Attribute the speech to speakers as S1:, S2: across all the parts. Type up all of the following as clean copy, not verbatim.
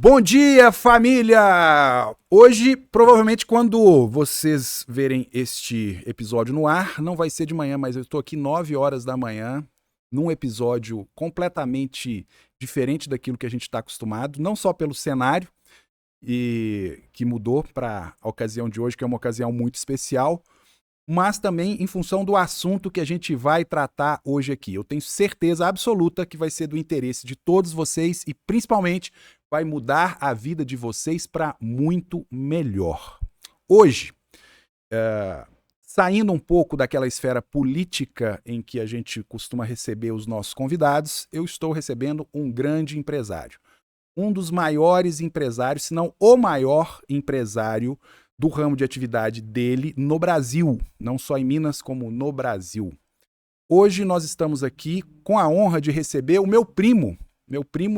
S1: Bom dia, família! Hoje, provavelmente, quando vocês verem este episódio no ar, não vai ser de manhã, mas eu estou aqui 9 horas da manhã, num episódio completamente diferente daquilo que a gente está acostumado, não só pelo cenário, e que mudou para a ocasião de hoje, que é uma ocasião muito especial, mas também em função do assunto que a gente vai tratar hoje aqui. Eu tenho certeza absoluta que vai ser do interesse de todos vocês e, principalmente, vai mudar a vida de vocês para muito melhor. Hoje, saindo um pouco daquela esfera política em que a gente costuma receber os nossos convidados, eu estou recebendo um grande empresário. Um dos maiores empresários, se não o maior empresário do ramo de atividade dele no Brasil, não só em Minas, como no Brasil. Hoje nós estamos aqui com a honra de receber o meu primo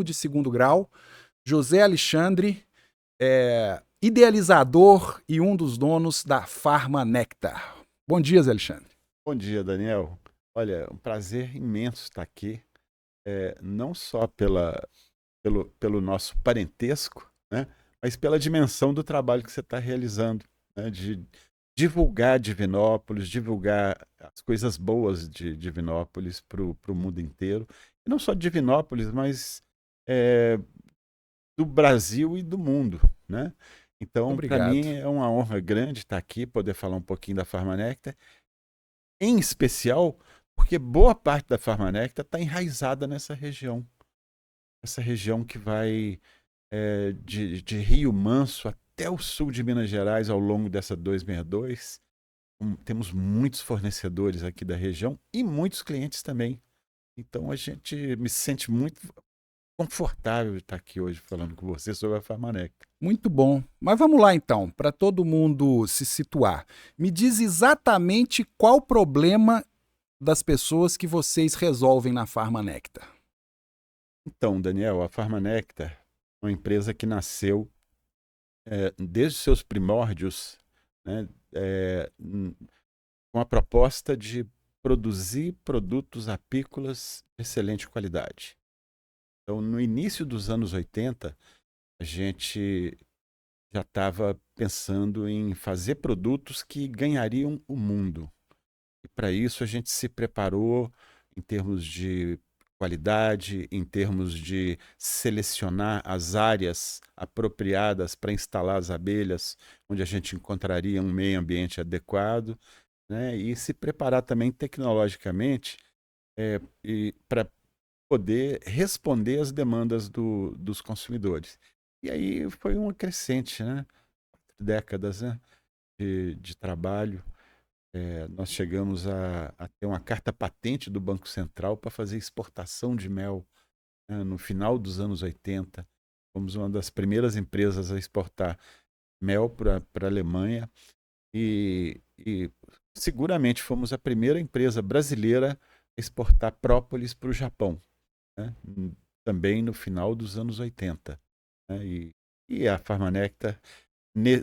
S1: de segundo grau, José Alexandre, idealizador e um dos donos da Farma Nectar. Bom dia, Zé Alexandre.
S2: Bom dia, Daniel. Olha, é um prazer imenso estar aqui, não só pelo nosso parentesco, né, mas pela dimensão do trabalho que você está realizando, né, de divulgar Divinópolis, divulgar as coisas boas de Divinópolis para o mundo inteiro. E não só de Divinópolis, mas do Brasil e do mundo, né? Então, para
S1: Obrigado.
S2: mim é uma honra grande estar aqui, poder falar um pouquinho da Farma Nectar, em especial porque boa parte da Farma Nectar está enraizada nessa região. Essa região que vai de Rio Manso até o sul de Minas Gerais ao longo dessa 262. Temos muitos fornecedores aqui da região e muitos clientes também. Então a gente me sente muito confortável de estar aqui hoje falando com você sobre a Farma Nectar.
S1: Muito bom. Mas vamos lá então, para todo mundo se situar. Me diz exatamente qual o problema das pessoas que vocês resolvem na Farma Nectar.
S2: Então, Daniel, a Farma Nectar é uma empresa que nasceu desde seus primórdios, né, com a proposta de produzir produtos apícolas de excelente qualidade. Então, no início dos anos 80, a gente já estava pensando em fazer produtos que ganhariam o mundo. E para isso a gente se preparou em termos de qualidade, em termos de selecionar as áreas apropriadas para instalar as abelhas, onde a gente encontraria um meio ambiente adequado, né? E se preparar também tecnologicamente para poder responder às demandas dos consumidores. E aí foi uma crescente, né? 4 décadas, né? de trabalho. Nós chegamos a ter uma carta patente do Banco Central para fazer exportação de mel, né, no final dos anos 80. Fomos uma das primeiras empresas a exportar mel para a Alemanha e seguramente fomos a primeira empresa brasileira a exportar própolis para o Japão, né, também no final dos anos 80. Né, e a Farma Nectar,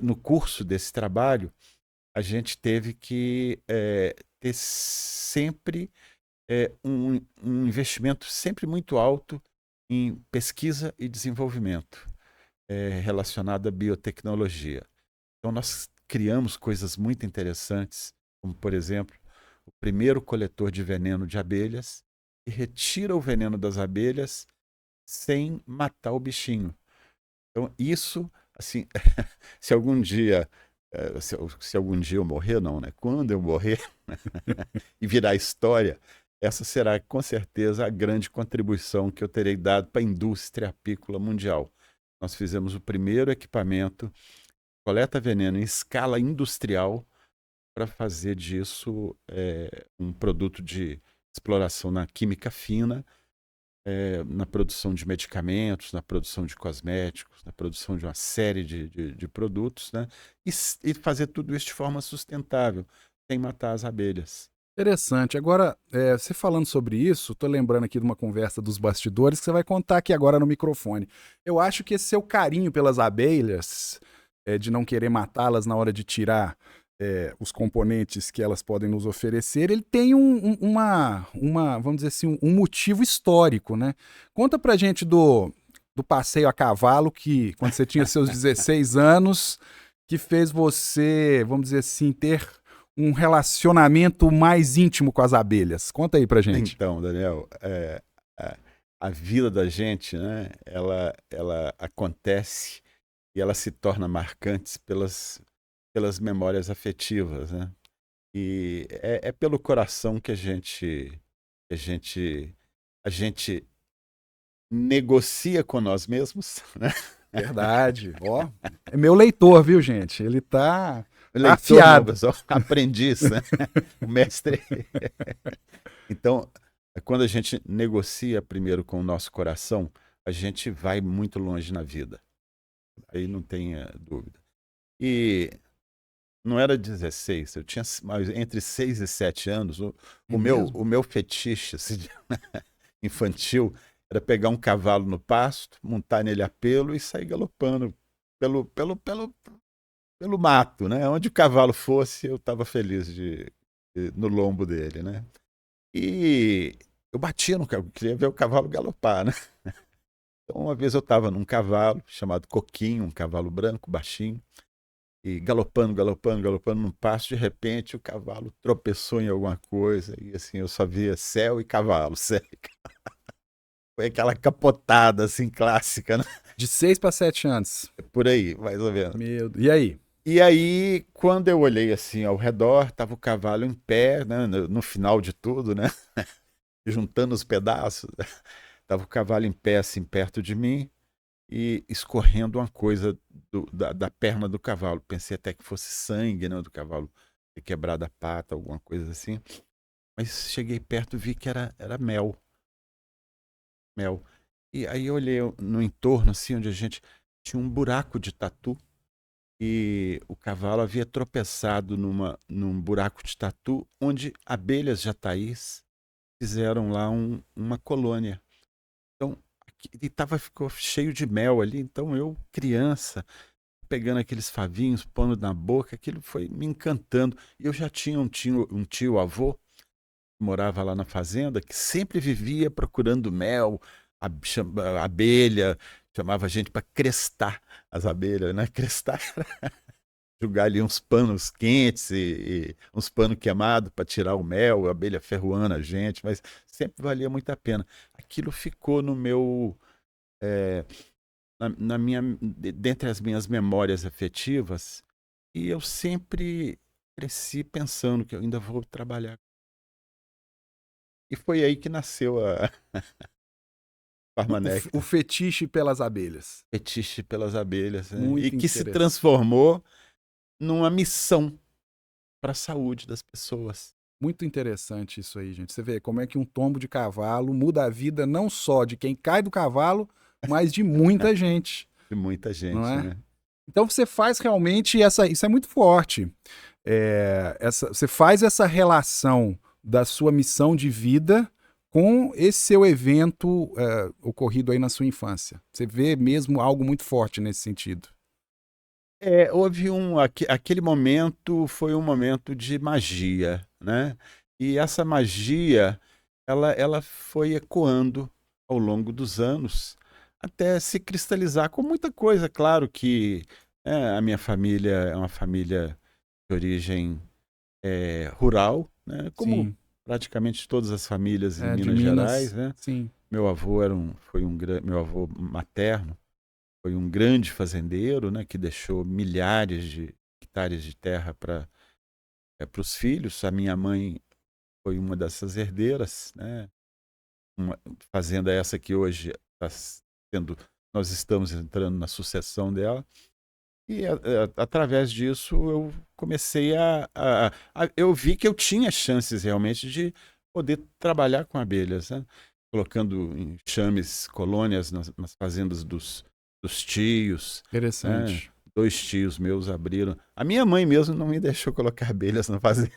S2: no curso desse trabalho, a gente teve que ter sempre um investimento sempre muito alto em pesquisa e desenvolvimento relacionado à biotecnologia. Então, nós criamos coisas muito interessantes, como, por exemplo, o primeiro coletor de veneno de abelhas, que retira o veneno das abelhas sem matar o bichinho. Então, isso, assim, se algum dia se algum dia eu morrer, não, né? Quando eu morrer e virar história, essa será com certeza a grande contribuição que eu terei dado para a indústria apícola mundial. Nós fizemos o primeiro equipamento coleta veneno em escala industrial para fazer disso um produto de exploração na química fina, na produção de medicamentos, na produção de cosméticos, na produção de uma série de produtos, né? E fazer tudo isso de forma sustentável, sem matar as abelhas.
S1: Interessante. Agora, você falando sobre isso, tô lembrando aqui de uma conversa dos bastidores que você vai contar aqui agora no microfone. Eu acho que esse seu carinho pelas abelhas, de não querer matá-las na hora de tirar os componentes que elas podem nos oferecer, ele tem vamos dizer assim, um motivo histórico, né? Conta pra gente do passeio a cavalo, que quando você tinha seus 16 anos, que fez você, vamos dizer assim, ter um relacionamento mais íntimo com as abelhas? Conta aí pra gente.
S2: Então, Daniel, a vida da gente, né, ela acontece e ela se torna marcante pelas memórias afetivas, né? E é pelo coração que a gente, a gente negocia com nós mesmos, né?
S1: Verdade. Ó, é meu leitor, viu, gente? Ele tá
S2: Leitor, não,
S1: afiado.
S2: pessoal, aprendiz, né? O mestre. Então, quando a gente negocia primeiro com o nosso coração, a gente vai muito longe na vida. Aí não tenha dúvida. E não era 16, eu tinha entre 6 e 7 anos. O meu fetiche assim, infantil era pegar um cavalo no pasto, montar nele a pelo e sair galopando pelo mato, né? Onde o cavalo fosse, eu estava feliz no lombo dele, né? E eu batia no cavalo, queria ver o cavalo galopar, né? Então, uma vez eu estava num cavalo chamado Coquinho, um cavalo branco, baixinho, e galopando, galopando, galopando num pasto, de repente o cavalo tropeçou em alguma coisa, e assim, eu só via céu e cavalo, céu e cavalo. Foi aquela capotada, assim, clássica, né?
S1: De 6 para 7 anos.
S2: Por aí, mais ou menos.
S1: E aí?
S2: E aí, quando eu olhei assim ao redor, estava o cavalo em pé, né, no final de tudo, né? Juntando os pedaços. Estava o cavalo em pé, assim, perto de mim, e escorrendo uma coisa da perna do cavalo. Pensei até que fosse sangue, né, do cavalo ter quebrado a pata, alguma coisa assim. Mas cheguei perto e vi que era mel. Mel. E aí eu olhei no entorno, assim, onde a gente tinha um buraco de tatu. E o cavalo havia tropeçado num buraco de tatu onde abelhas jataís fizeram lá uma colônia. Então, ficou cheio de mel ali. Então, eu, criança, pegando aqueles favinhos, pondo na boca, aquilo foi me encantando. E eu já tinha um tio avô, que morava lá na fazenda, que sempre vivia procurando mel, abelha, chamava a gente para crestar as abelhas, né? Crestar era jogar ali uns panos quentes e uns panos queimados para tirar o mel, a abelha ferroando a gente, mas sempre valia muito a pena. Aquilo ficou no meu, dentre as minhas memórias afetivas, e eu sempre cresci pensando que eu ainda vou trabalhar. E foi aí que nasceu a Farmanecta,
S1: O fetiche pelas abelhas.
S2: fetiche pelas abelhas, né? E
S1: Muito
S2: que se
S1: interessante.
S2: transformou numa missão para a saúde das pessoas.
S1: Muito interessante isso aí, gente. Você vê como é que um tombo de cavalo muda a vida não só de quem cai do cavalo, mas de muita gente.
S2: De muita gente,
S1: Não é?
S2: né?
S1: Então você faz realmente isso é muito forte. Você faz essa relação da sua missão de vida com esse seu evento ocorrido aí na sua infância. Você vê mesmo algo muito forte nesse sentido.
S2: Houve aquele momento foi um momento de magia, né? E essa magia, ela foi ecoando ao longo dos anos, até se cristalizar com muita coisa. Claro que a minha família é uma família de origem rural, né? Como
S1: Sim.
S2: praticamente todas as famílias em
S1: De
S2: Minas Gerais,
S1: Minas.
S2: né?
S1: Sim.
S2: Meu avô meu avô materno foi um grande fazendeiro, né, que deixou milhares de hectares de terra para os filhos. A minha mãe foi uma dessas herdeiras, né? Uma fazenda essa que hoje está sendo, nós estamos entrando na sucessão dela. E através disso eu comecei eu vi que eu tinha chances realmente de poder trabalhar com abelhas, né? Colocando enxames, colônias nas fazendas dos tios, né?
S1: Interessante.
S2: 2 tios meus abriram. A minha mãe mesmo não me deixou colocar abelhas na fazenda.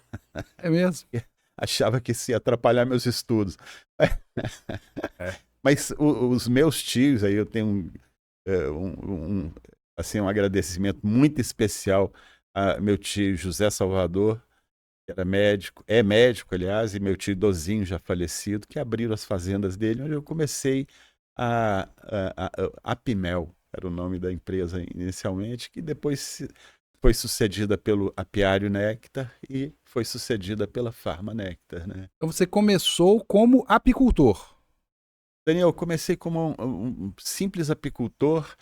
S1: É mesmo?
S2: Achava que isso ia atrapalhar meus estudos.
S1: É.
S2: Mas os meus tios, aí eu tenho assim, um agradecimento muito especial a meu tio José Salvador, que era médico, é médico, aliás, e meu tio Dozinho, já falecido, que abriram as fazendas dele, onde eu comecei a Apimel era o nome da empresa inicialmente, que depois foi sucedida pelo Apiário Néctar e foi sucedida pela Farma Néctar, né?
S1: Então você começou como apicultor.
S2: Daniel, eu comecei como um simples apicultor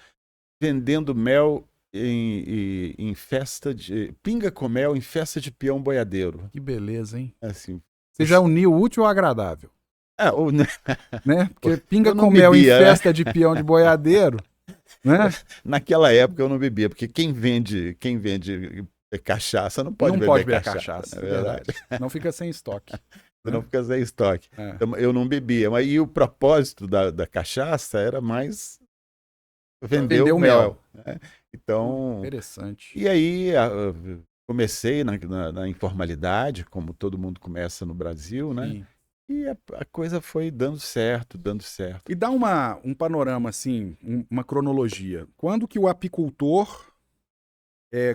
S2: vendendo mel em festa de... Pinga com mel em festa de peão boiadeiro.
S1: Que beleza, hein?
S2: Assim,
S1: Você já uniu o útil ao agradável,
S2: ou,
S1: né? Porque pinga
S2: eu não
S1: com mel em
S2: bebia, né?
S1: festa de peão de boiadeiro, né?
S2: Naquela época eu não bebia, porque quem vende cachaça não pode
S1: Não
S2: beber
S1: pode beber
S2: cachaça,
S1: cachaça,
S2: não
S1: é
S2: é verdade?
S1: verdade. Não fica sem estoque.
S2: Você
S1: Né?
S2: não fica sem estoque.
S1: É.
S2: Então, eu não bebia, mas e o propósito da cachaça era mais vender
S1: Vender
S2: o
S1: o mel.
S2: mel, né? Então,
S1: Interessante.
S2: e aí comecei na informalidade, como todo mundo começa no Brasil, né?
S1: Sim.
S2: E a coisa foi dando certo, dando certo.
S1: E dá um panorama, assim, uma cronologia. Quando que o apicultor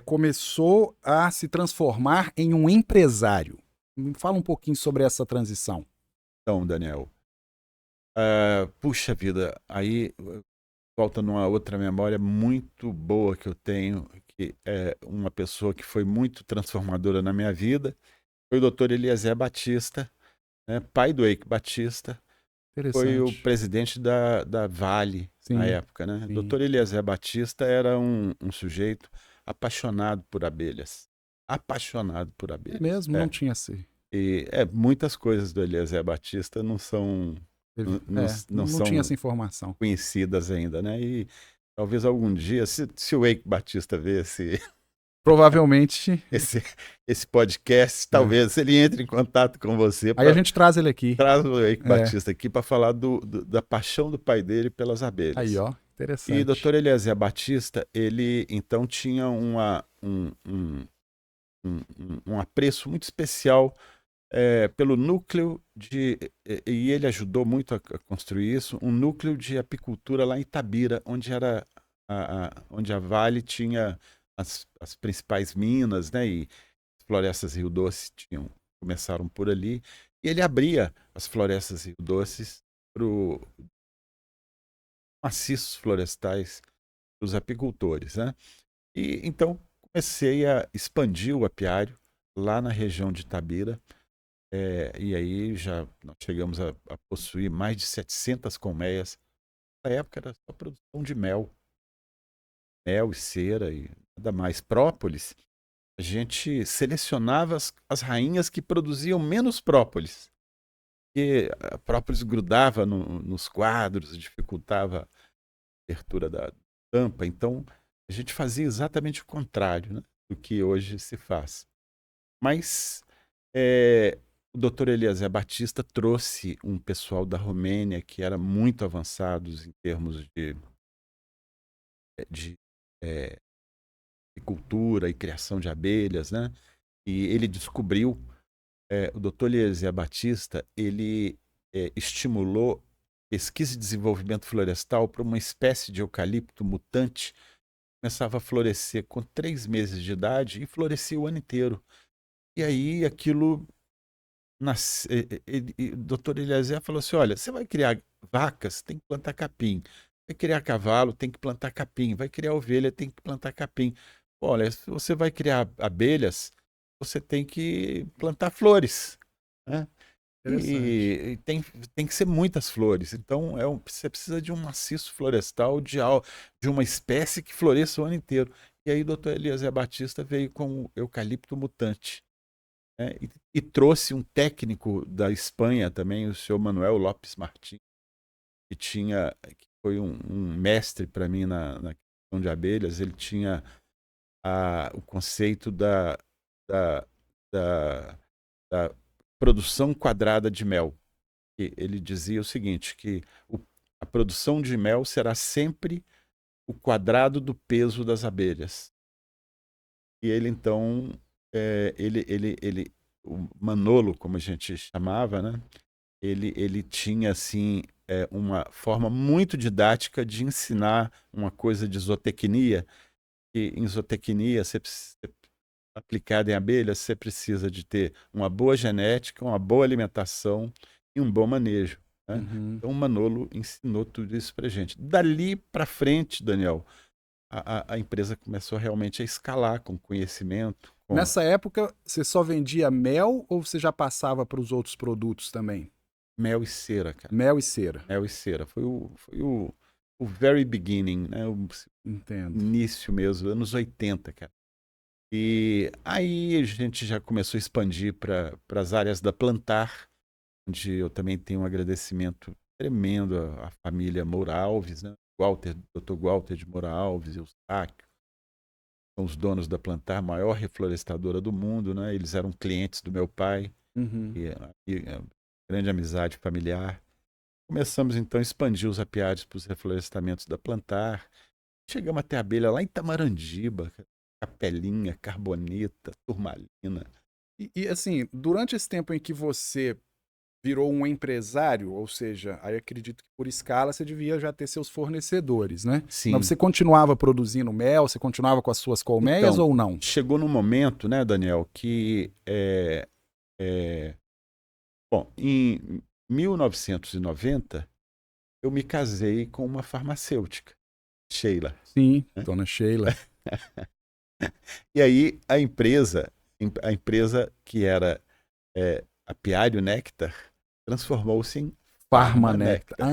S1: começou a se transformar em um empresário? Me fala um pouquinho sobre essa transição.
S2: Então, Daniel, puxa vida, aí volta numa outra memória muito boa que eu tenho, que é uma pessoa que foi muito transformadora na minha vida, foi o Dr. Eliezer Batista, né, pai do Eike Batista, foi o
S1: Interessante.
S2: presidente da Vale na
S1: Sim,
S2: época, né?
S1: sim.
S2: Dr. Eliezer Batista era um sujeito apaixonado por abelhas, apaixonado por
S1: É
S2: abelhas.
S1: mesmo, não tinha ser.
S2: E muitas coisas do Eliezer Batista não são não
S1: Não tinha essa
S2: são
S1: informação.
S2: conhecidas ainda, né? E talvez algum dia, se o Eike Batista ver
S1: Provavelmente.
S2: esse, esse podcast,
S1: É.
S2: talvez ele entre em contato com você
S1: Aí a
S2: para
S1: gente traz ele aqui.
S2: traz o Eike
S1: É.
S2: Batista aqui para falar da paixão do pai dele pelas
S1: Aí,
S2: abelhas.
S1: ó.
S2: E
S1: Interessante.
S2: Dr. Eliezer Batista, ele então tinha um apreço muito especial pelo núcleo e ele ajudou muito a construir isso, um núcleo de apicultura lá em Itabira, onde a Vale tinha as principais minas, né, e as florestas Rio Doce começaram por ali, e ele abria as florestas Rio Doces para maciços florestais dos apicultores, né? E então comecei a expandir o apiário lá na região de Itabira, e aí já nós chegamos a possuir mais de 700 colmeias. Na época era só produção de mel e cera e nada mais. Própolis, a gente selecionava as rainhas que produziam menos própolis, porque a própolis grudava nos quadros, dificultava a abertura da tampa. Então, a gente fazia exatamente o contrário, né, do que hoje se faz. Mas o Dr. Eliezer Batista trouxe um pessoal da Romênia que era muito avançados em termos de cultura e criação de abelhas, né? E ele descobriu, o Dr. Eliezer Batista, ele estimulou pesquisa e desenvolvimento florestal para uma espécie de eucalipto mutante que começava a florescer com 3 meses de idade e florescia o ano inteiro. E aí aquilo o doutor Eliezer falou assim: olha, você vai criar vacas, tem que plantar capim. Vai criar cavalo, tem que plantar capim. Vai criar ovelha, tem que plantar capim. Olha, se você vai criar abelhas, você tem que plantar flores, né?
S1: Interessante.
S2: E tem que ser muitas flores. Então, você precisa de um maciço florestal de uma espécie que floresça o ano inteiro. E aí, o doutor Eliezer Batista veio com o eucalipto mutante, né? E trouxe um técnico da Espanha também, o senhor Manuel Lopes Martins, que foi um mestre para mim na questão de abelhas. Ele tinha o conceito da, da, da produção quadrada de mel. E ele dizia o seguinte, que a produção de mel será sempre o quadrado do peso das abelhas. E ele então, o Manolo, como a gente chamava, né? Ele tinha assim uma forma muito didática de ensinar uma coisa de zootecnia. E em zootecnia, aplicada em abelhas, você precisa de ter uma boa genética, uma boa alimentação e um bom manejo. né?
S1: Uhum.
S2: Então o Manolo ensinou tudo isso pra gente. Dali para frente, Daniel, a empresa começou realmente a escalar com conhecimento, com
S1: Nessa época, você só vendia mel ou você já passava para os outros produtos também?
S2: mel e cera, cara.
S1: Mel e cera.
S2: Mel e cera. Foi o very beginning, né? O
S1: Entendo.
S2: início mesmo, anos 80, cara. E aí a gente já começou a expandir para as áreas da Plantar, onde eu também tenho um agradecimento tremendo à família Moura Alves, né? Dr. Walter de Moura Alves e o Eustáquio, são os donos da Plantar, a maior reflorestadora do mundo, né? Eles eram clientes do meu pai,
S1: Uhum.
S2: e grande amizade familiar. Começamos então a expandir os apiários para os reflorestamentos da Plantar. Chegamos até a abelha lá em Tamarandiba, Capelinha, Carbonita, Turmalina.
S1: Assim, durante esse tempo em que você virou um empresário, ou seja, aí acredito que por escala você devia já ter seus fornecedores, né? Mas
S2: Sim.
S1: você continuava produzindo mel, você continuava com as suas colmeias
S2: Então,
S1: ou não?
S2: chegou num momento, né, Daniel, que bom, em 1990 eu me casei com uma farmacêutica, Sheila,
S1: Sim,
S2: né?
S1: dona Sheila.
S2: E aí a empresa que era Apiário Néctar transformou-se em Farma
S1: Farmanecta.
S2: Néctar.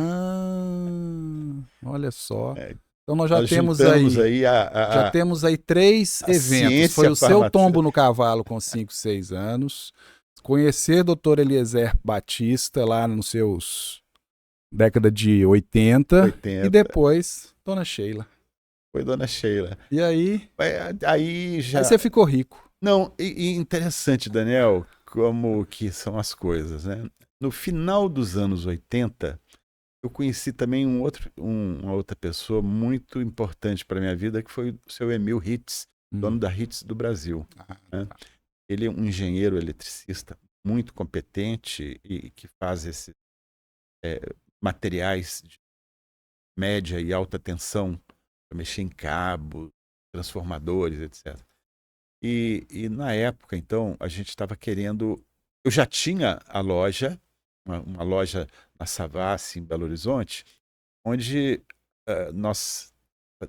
S1: Olha só.
S2: É,
S1: Então nós
S2: nós juntamos aí
S1: já temos aí 3
S2: a
S1: eventos. Foi
S2: ciência
S1: o seu tombo
S2: farmacêutica.
S1: no cavalo com 5, 6 anos, conhecer Dr. Eliezer Batista lá nos seus década de 80 e
S2: 80.
S1: depois Dona Sheila.
S2: Foi Dona Sheila.
S1: E aí
S2: Aí já.
S1: você ficou rico.
S2: Não, e interessante, Daniel, como que são as coisas, né? No final dos anos 80, eu conheci também uma outra pessoa muito importante para minha vida, que foi o seu Emil Hitz, dono da Hitz do Brasil, né? Ele é um engenheiro eletricista muito competente e que faz esses materiais de média e alta tensão para mexer em cabos, transformadores, etc. E na época, então, a gente estava querendo. Eu já tinha a loja, uma loja na Savassi, em Belo Horizonte, onde nós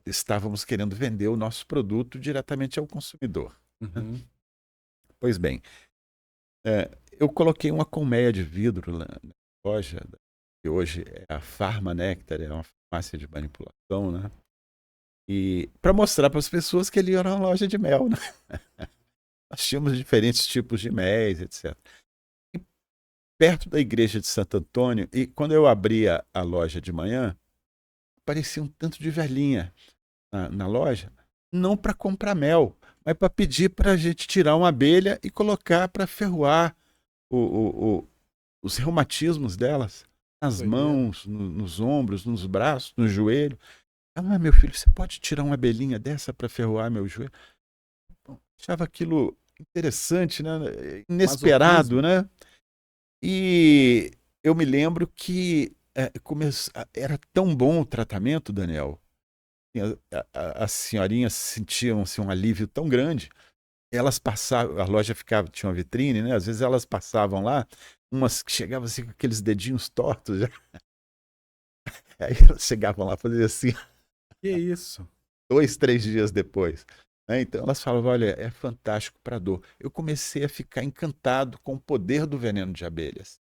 S2: estávamos querendo vender o nosso produto diretamente ao consumidor, né?
S1: Uhum.
S2: Pois bem, eu coloquei uma colmeia de vidro na loja, que hoje é a Farma Nectar, é uma farmácia de manipulação, né? E para mostrar para as pessoas que ele era uma loja de mel, né? Nós tínhamos diferentes tipos de méis, etc. E perto da igreja de Santo Antônio, e quando eu abria a loja de manhã, aparecia um tanto de velhinha na loja, não para comprar mel, mas para pedir para a gente tirar uma abelha e colocar para ferroar os reumatismos delas, nas mãos, nos ombros, nos braços, no joelho. Ah, meu filho, você pode tirar uma abelhinha dessa para ferroar meu joelho? Achava aquilo interessante, né? Inesperado, né? E eu me lembro que era tão bom o tratamento, Daniel. As senhorinhas sentiam assim, um alívio tão grande. Elas passavam, a loja tinha uma vitrine, né? Às vezes elas passavam lá, umas que chegavam assim com aqueles dedinhos tortos. Já. Aí elas chegavam lá e faziam assim.
S1: Que isso?
S2: 2, 3 dias depois. Então elas falavam, olha, é fantástico para dor. Eu comecei a ficar encantado com o poder do veneno de abelhas.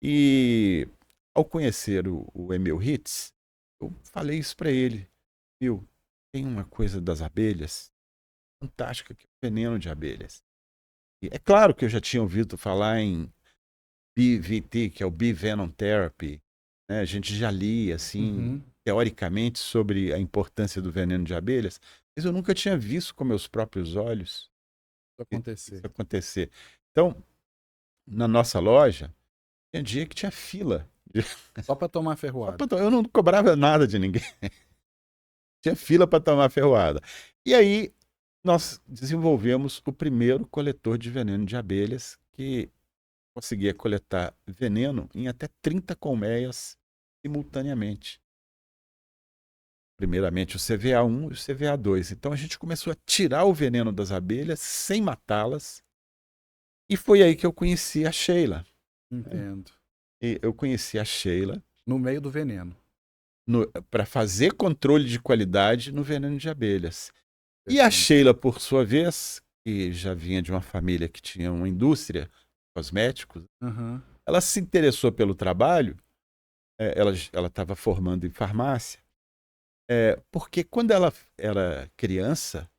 S2: E ao conhecer o Emil Hitz, eu falei isso para ele. Viu, tem uma coisa das abelhas fantástica, que é o veneno de abelhas. E é claro que eu já tinha ouvido falar em BVT, que é o Bee Venom Therapy, né? A gente já lia, assim, teoricamente, sobre a importância do veneno de abelhas, mas eu nunca tinha visto com meus próprios olhos isso acontecer. Então, na nossa loja, tinha dia que tinha fila.
S1: Só para tomar ferroada.
S2: Eu não cobrava nada de ninguém. Tinha fila para tomar ferroada. E aí, nós desenvolvemos o primeiro coletor de veneno de abelhas, que conseguia coletar veneno em até 30 colmeias simultaneamente. Primeiramente o CVA1 e o CVA2. Então a gente começou a tirar o veneno das abelhas sem matá-las. E foi aí que eu conheci a Sheila.
S1: Entendo.
S2: E eu conheci a Sheila
S1: No meio do veneno.
S2: para fazer controle de qualidade no veneno de abelhas. E a Sheila, por sua vez, que já vinha de uma família que tinha uma indústria de cosméticos,
S1: Uhum.
S2: ela se interessou pelo trabalho, ela estava formando em farmácia, porque quando ela era criança,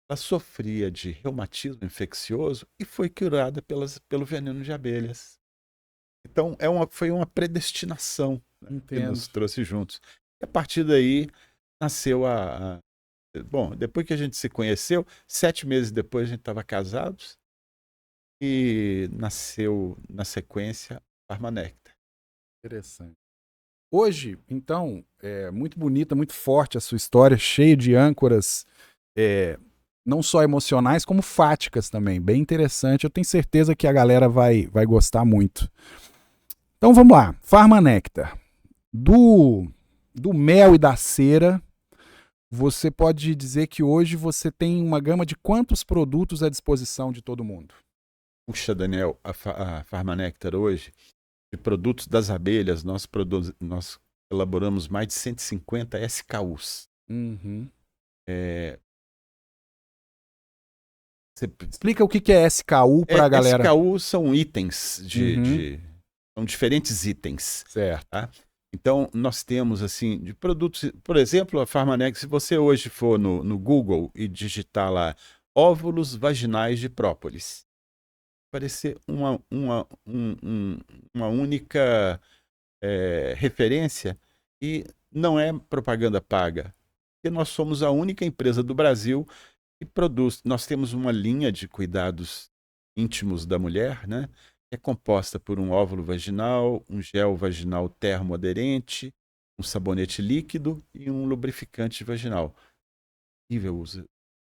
S2: ela sofria de reumatismo infeccioso e foi curada pelo veneno de abelhas. Então, foi uma predestinação, né, que
S1: Entendo.
S2: nos trouxe juntos. E a partir daí nasceu Bom, depois que a gente se conheceu, 7 meses depois a gente estava casados e nasceu, na sequência, Farmanectar.
S1: Interessante. Hoje, então, é muito bonita, muito forte a sua história, cheia de âncoras, não só emocionais, como fáticas também. Bem interessante. Eu tenho certeza que a galera vai gostar muito. Então vamos lá. Farmanectar. Do mel e da cera, você pode dizer que hoje você tem uma gama de quantos produtos à disposição de todo mundo?
S2: Puxa, Daniel, a Farmanectar hoje, de produtos das abelhas, nós elaboramos mais de 150 SKUs.
S1: Uhum.
S2: Você-
S1: Explica o que é SKU para a galera.
S2: SKU são itens
S1: Uhum.
S2: são diferentes itens.
S1: Certo.
S2: Tá? Então, nós temos, assim, de produtos... Por exemplo, a Farmanectar, se você hoje for no Google e digitar lá óvulos vaginais de própolis, vai aparecer uma única referência e não é propaganda paga. Porque nós somos a única empresa do Brasil que produz. Nós temos uma linha de cuidados íntimos da mulher, né? Que é composta por um óvulo vaginal, um gel vaginal termoaderente, um sabonete líquido e um lubrificante vaginal. Incrível o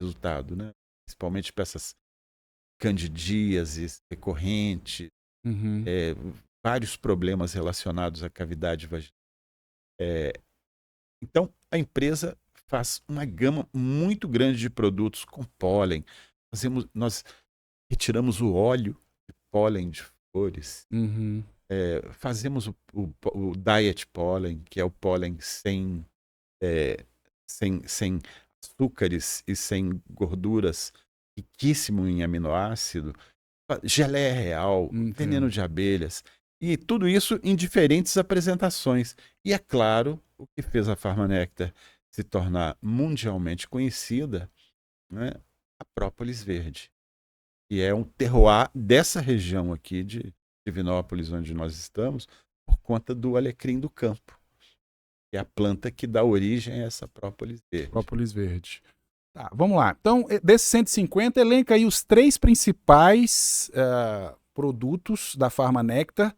S2: resultado, né? Principalmente para essas candidíases recorrentes,
S1: Uhum.
S2: vários problemas relacionados à cavidade vaginal. Então, a empresa faz uma gama muito grande de produtos com pólen. Nós retiramos o óleo de pólen de flores.
S1: Uhum.
S2: Fazemos o diet pólen, que é o pólen sem açúcares e sem gorduras, riquíssimo em aminoácido. Geleia real, veneno
S1: Entendo.
S2: de abelhas. E tudo isso em diferentes apresentações. E é claro, o que fez a Farmanectar se tornar mundialmente conhecida, né, a própolis verde. E é um terroir dessa região aqui de Divinópolis, onde nós estamos, por conta do alecrim do campo, que é a planta que dá origem a essa própolis verde.
S1: Própolis verde. Tá, vamos lá. Então, desses 150, elenca aí os 3 principais produtos da Farmanectar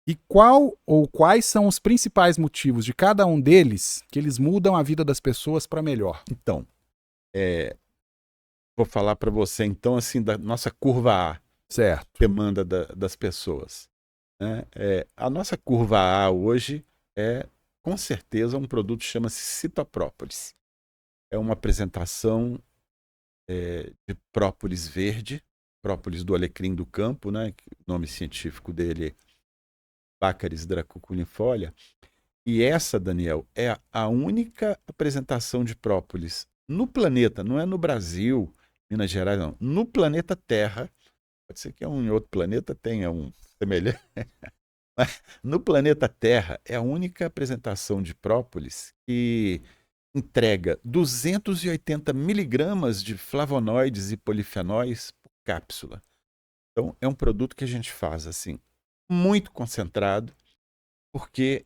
S1: e qual ou quais são os principais motivos de cada um deles que eles mudam a vida das pessoas para melhor.
S2: Então, vou falar para você, então, assim, da nossa curva A,
S1: Certo.
S2: demanda das pessoas. Né? A nossa curva A hoje é, com certeza, um produto que chama-se Citoprópolis. É uma apresentação de própolis verde, própolis do alecrim do campo, né? O nome científico dele é Baccharis dracucunifolia. E essa, Daniel, é a única apresentação de própolis no planeta, não é no Brasil, Minas Gerais, não. No planeta Terra, pode ser que em outro planeta tenha um semelhante, mas no planeta Terra é a única apresentação de própolis que entrega 280 miligramas de flavonoides e polifenóis por cápsula. Então, é um produto que a gente faz assim, muito concentrado, porque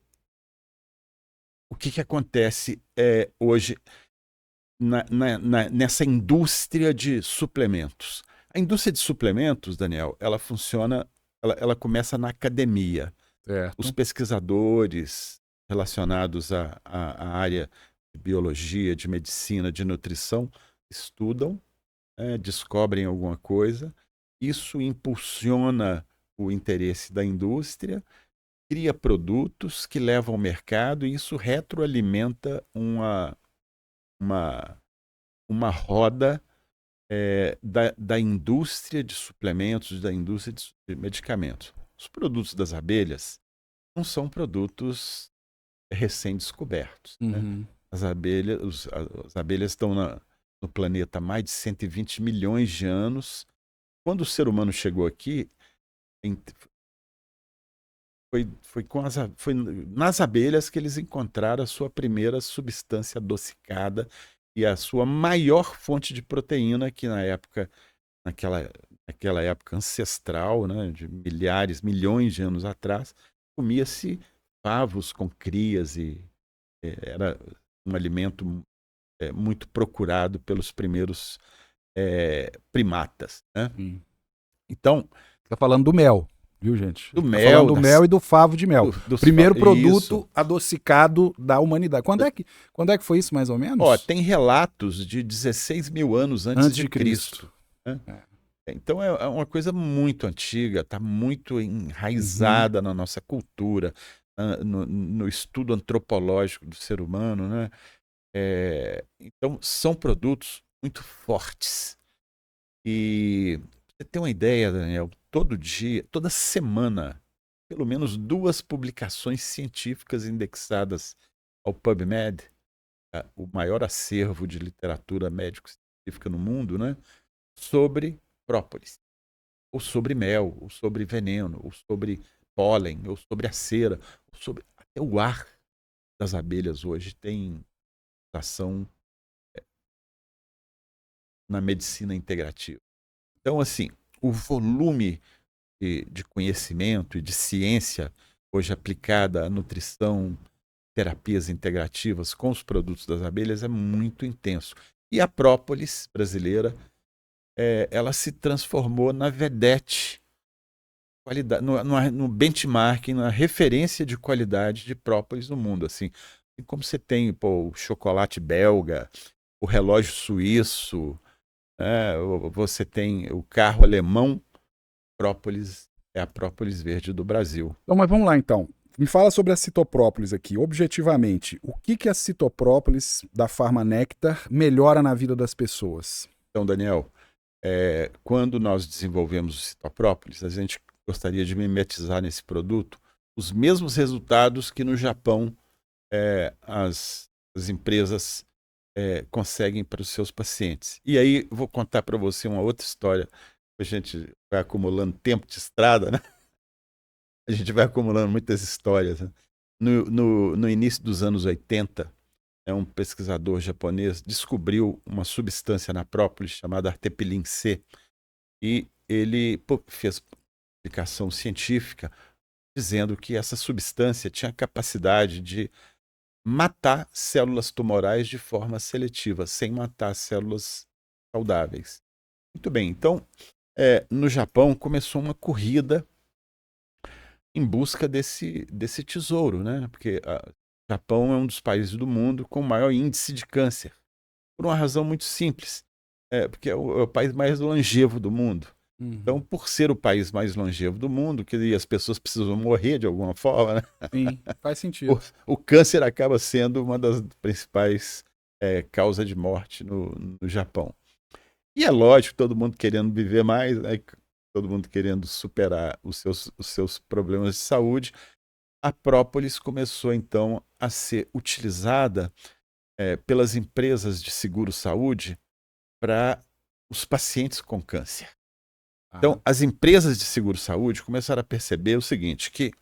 S2: o que acontece hoje nessa indústria de suplementos? A indústria de suplementos, Daniel, ela funciona, ela começa na academia.
S1: Certo.
S2: Os pesquisadores relacionados à área de biologia, de medicina, de nutrição, estudam, descobrem alguma coisa, isso impulsiona o interesse da indústria, cria produtos que levam ao mercado e isso retroalimenta uma roda da indústria de suplementos, da indústria de medicamentos. Os produtos das abelhas, não são produtos recém-descobertos, né?
S1: Uhum.
S2: As abelhas estão no planeta há mais de 120 milhões de anos. Quando o ser humano chegou aqui, em- foi nas abelhas que eles encontraram a sua primeira substância adocicada e a sua maior fonte de proteína, que naquela, naquela época ancestral, né, de milhares, milhões de anos atrás, comia-se favos com crias e era um alimento muito procurado pelos primeiros primatas, né?
S1: Sim.
S2: Então,
S1: Tá falando do mel, viu, gente?
S2: do
S1: Tá falando
S2: mel,
S1: do mel e do favo de mel. Primeiro
S2: isso.
S1: produto adocicado da humanidade. Quando é que foi isso, mais ou
S2: Ó,
S1: menos?
S2: tem relatos de 16 mil anos antes
S1: Antes
S2: de
S1: de
S2: Cristo,
S1: Cristo.
S2: né?
S1: É.
S2: Então é uma coisa muito antiga, está muito
S1: Uhum.
S2: enraizada na nossa cultura, no estudo antropológico do ser humano, né? Então são produtos muito fortes. E você tem uma ideia, Daniel, todo dia, toda semana, pelo menos 2 publicações científicas indexadas ao PubMed, o maior acervo de literatura médico-científica no mundo, né? Sobre própolis, ou sobre mel, ou sobre veneno, ou sobre pólen, ou sobre a cera, ou sobre até o ar das abelhas hoje tem ação na medicina integrativa. Então, assim, o volume de conhecimento e de ciência hoje aplicada à nutrição, terapias integrativas com os produtos das abelhas é muito intenso. E a própolis brasileira, ela se transformou na vedete, qualidade, no benchmarking, na referência de qualidade de própolis no mundo. Assim como você tem o chocolate belga, o relógio suíço, né? Você tem o carro alemão, própolis é a própolis verde do Brasil.
S1: Então, mas vamos lá então. Me fala sobre a citoprópolis aqui. Objetivamente, o que a citoprópolis da Farma Nectar melhora na vida das pessoas?
S2: Então, Daniel, quando nós desenvolvemos o citoprópolis, a gente gostaria de mimetizar nesse produto os mesmos resultados que no Japão as empresas conseguem para os seus pacientes. E aí vou contar para você uma outra história. A gente vai acumulando tempo de estrada, né? A gente vai acumulando muitas histórias. Né? No início dos anos 80, um pesquisador japonês descobriu uma substância na própolis chamada artepilin C. E ele fez publicação científica dizendo que essa substância tinha a capacidade de matar células tumorais de forma seletiva, sem matar células saudáveis. Muito bem, então, no Japão começou uma corrida em busca desse tesouro, né? Porque o Japão é um dos países do mundo com o maior índice de câncer, por uma razão muito simples, porque é o país mais longevo do mundo. Então,
S1: Uhum.
S2: por ser o país mais longevo do mundo, que as pessoas precisam morrer de alguma forma, né?
S1: Sim, faz
S2: o,
S1: sentido.
S2: o câncer acaba sendo uma das principais causas de morte no Japão. E é lógico, todo mundo querendo viver mais, né? Todo mundo querendo superar os seus problemas de saúde. A própolis começou, então, a ser utilizada pelas empresas de seguro-saúde para os pacientes com câncer.
S1: Ah,
S2: Então, as empresas de seguro-saúde começaram a perceber o seguinte, que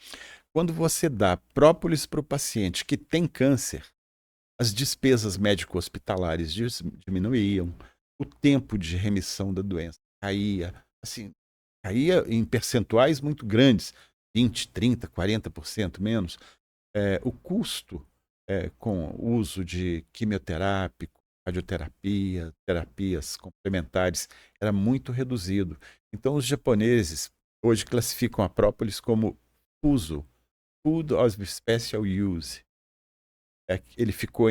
S2: quando você dá própolis para o paciente que tem câncer, as despesas médico-hospitalares diminuíam, o tempo de remissão da doença caía, assim, caía em percentuais muito grandes, 20, 30, 40% menos. O custo com o uso de quimioterápico, radioterapia, terapias complementares era muito reduzido. Então, os japoneses hoje classificam a própolis como FUSO, Food of Special Use. Ele ficou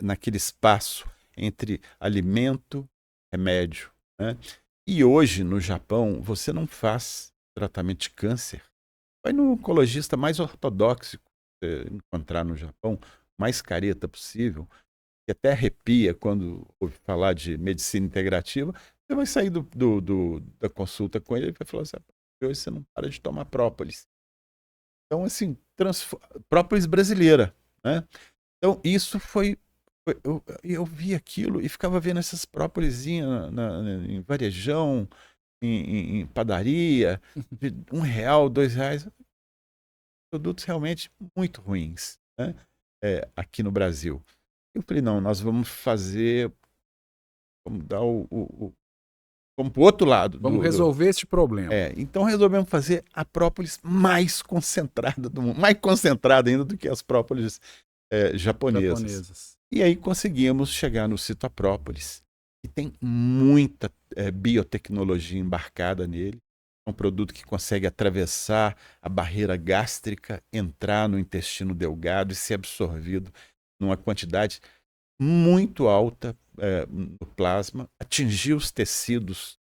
S2: naquele espaço entre alimento e remédio. Né? E hoje, no Japão, você não faz tratamento de câncer. Vai no oncologista mais ortodoxo que você encontrar no Japão, mais careta possível, que até arrepia quando ouve falar de medicina integrativa. Você vai sair da consulta com ele e vai falar assim: hoje você não para de tomar própolis. Então, assim, própolis brasileira, né? Então, isso eu vi aquilo e ficava vendo essas própolisinhas em varejão, em padaria, de R$1, R$2, produtos realmente muito ruins, né? Aqui no Brasil. Eu falei, não, nós vamos dar vamos para o outro lado.
S1: Vamos resolver esse problema.
S2: Então resolvemos fazer a própolis mais concentrada do mundo, mais concentrada ainda do que as própolis japonesas. E aí conseguimos chegar no Citoprópolis, que tem muita biotecnologia embarcada nele. É um produto que consegue atravessar a barreira gástrica, entrar no intestino delgado e ser absorvido numa quantidade muito alta no plasma, atingir os tecidos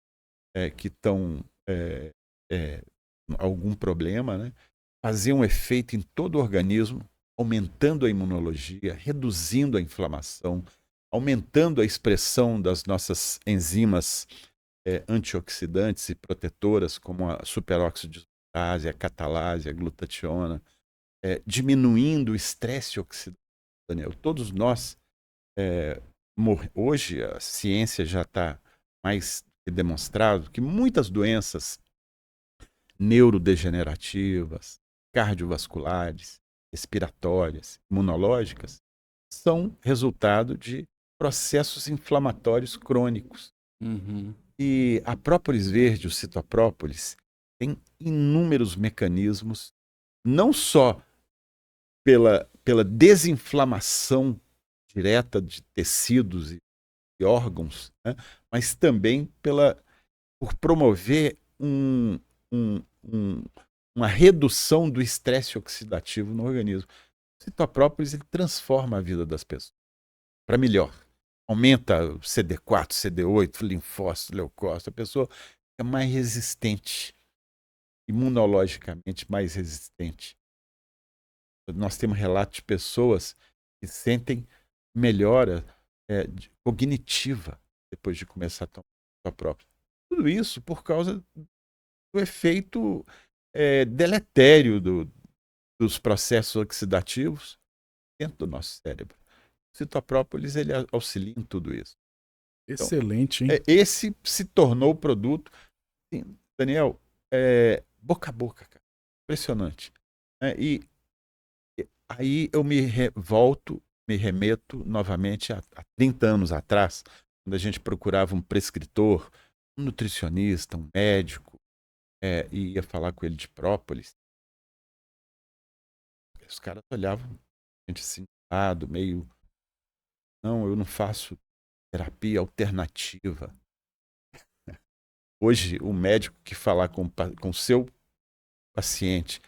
S2: que estão algum problema, né? Fazer um efeito em todo o organismo, aumentando a imunologia, reduzindo a inflamação, aumentando a expressão das nossas enzimas antioxidantes e protetoras, como a superoxidase, a catalase, a glutationa, diminuindo o estresse oxidativo. Daniel, todos nós, hoje a ciência já está mais demonstrado que muitas doenças neurodegenerativas, cardiovasculares, respiratórias, imunológicas, são resultado de processos inflamatórios crônicos.
S1: Uhum.
S2: E a própolis verde, o citoprópolis, tem inúmeros mecanismos, não só pela desinflamação direta de tecidos e órgãos, né, mas também por promover uma redução do estresse oxidativo no organismo. O citoprópolis ele transforma a vida das pessoas para melhor. Aumenta o CD4, CD8, linfócito, leucócito. A pessoa é mais resistente, imunologicamente mais resistente. Nós temos relatos de pessoas que sentem melhora cognitiva depois de começar a tomar a própria. Tudo isso por causa do efeito deletério dos processos oxidativos dentro do nosso cérebro. O citoprópolis ele auxilia em tudo isso.
S1: Excelente,
S2: então,
S1: hein?
S2: Esse se tornou o produto, Daniel, boca a boca, cara. Impressionante. E aí eu me remeto novamente a 30 anos atrás, quando a gente procurava um prescritor, um nutricionista, um médico, e ia falar com ele de própolis. Os caras olhavam, a gente assim, meio... Não, eu não faço terapia alternativa. Hoje, o médico que falar com o seu paciente,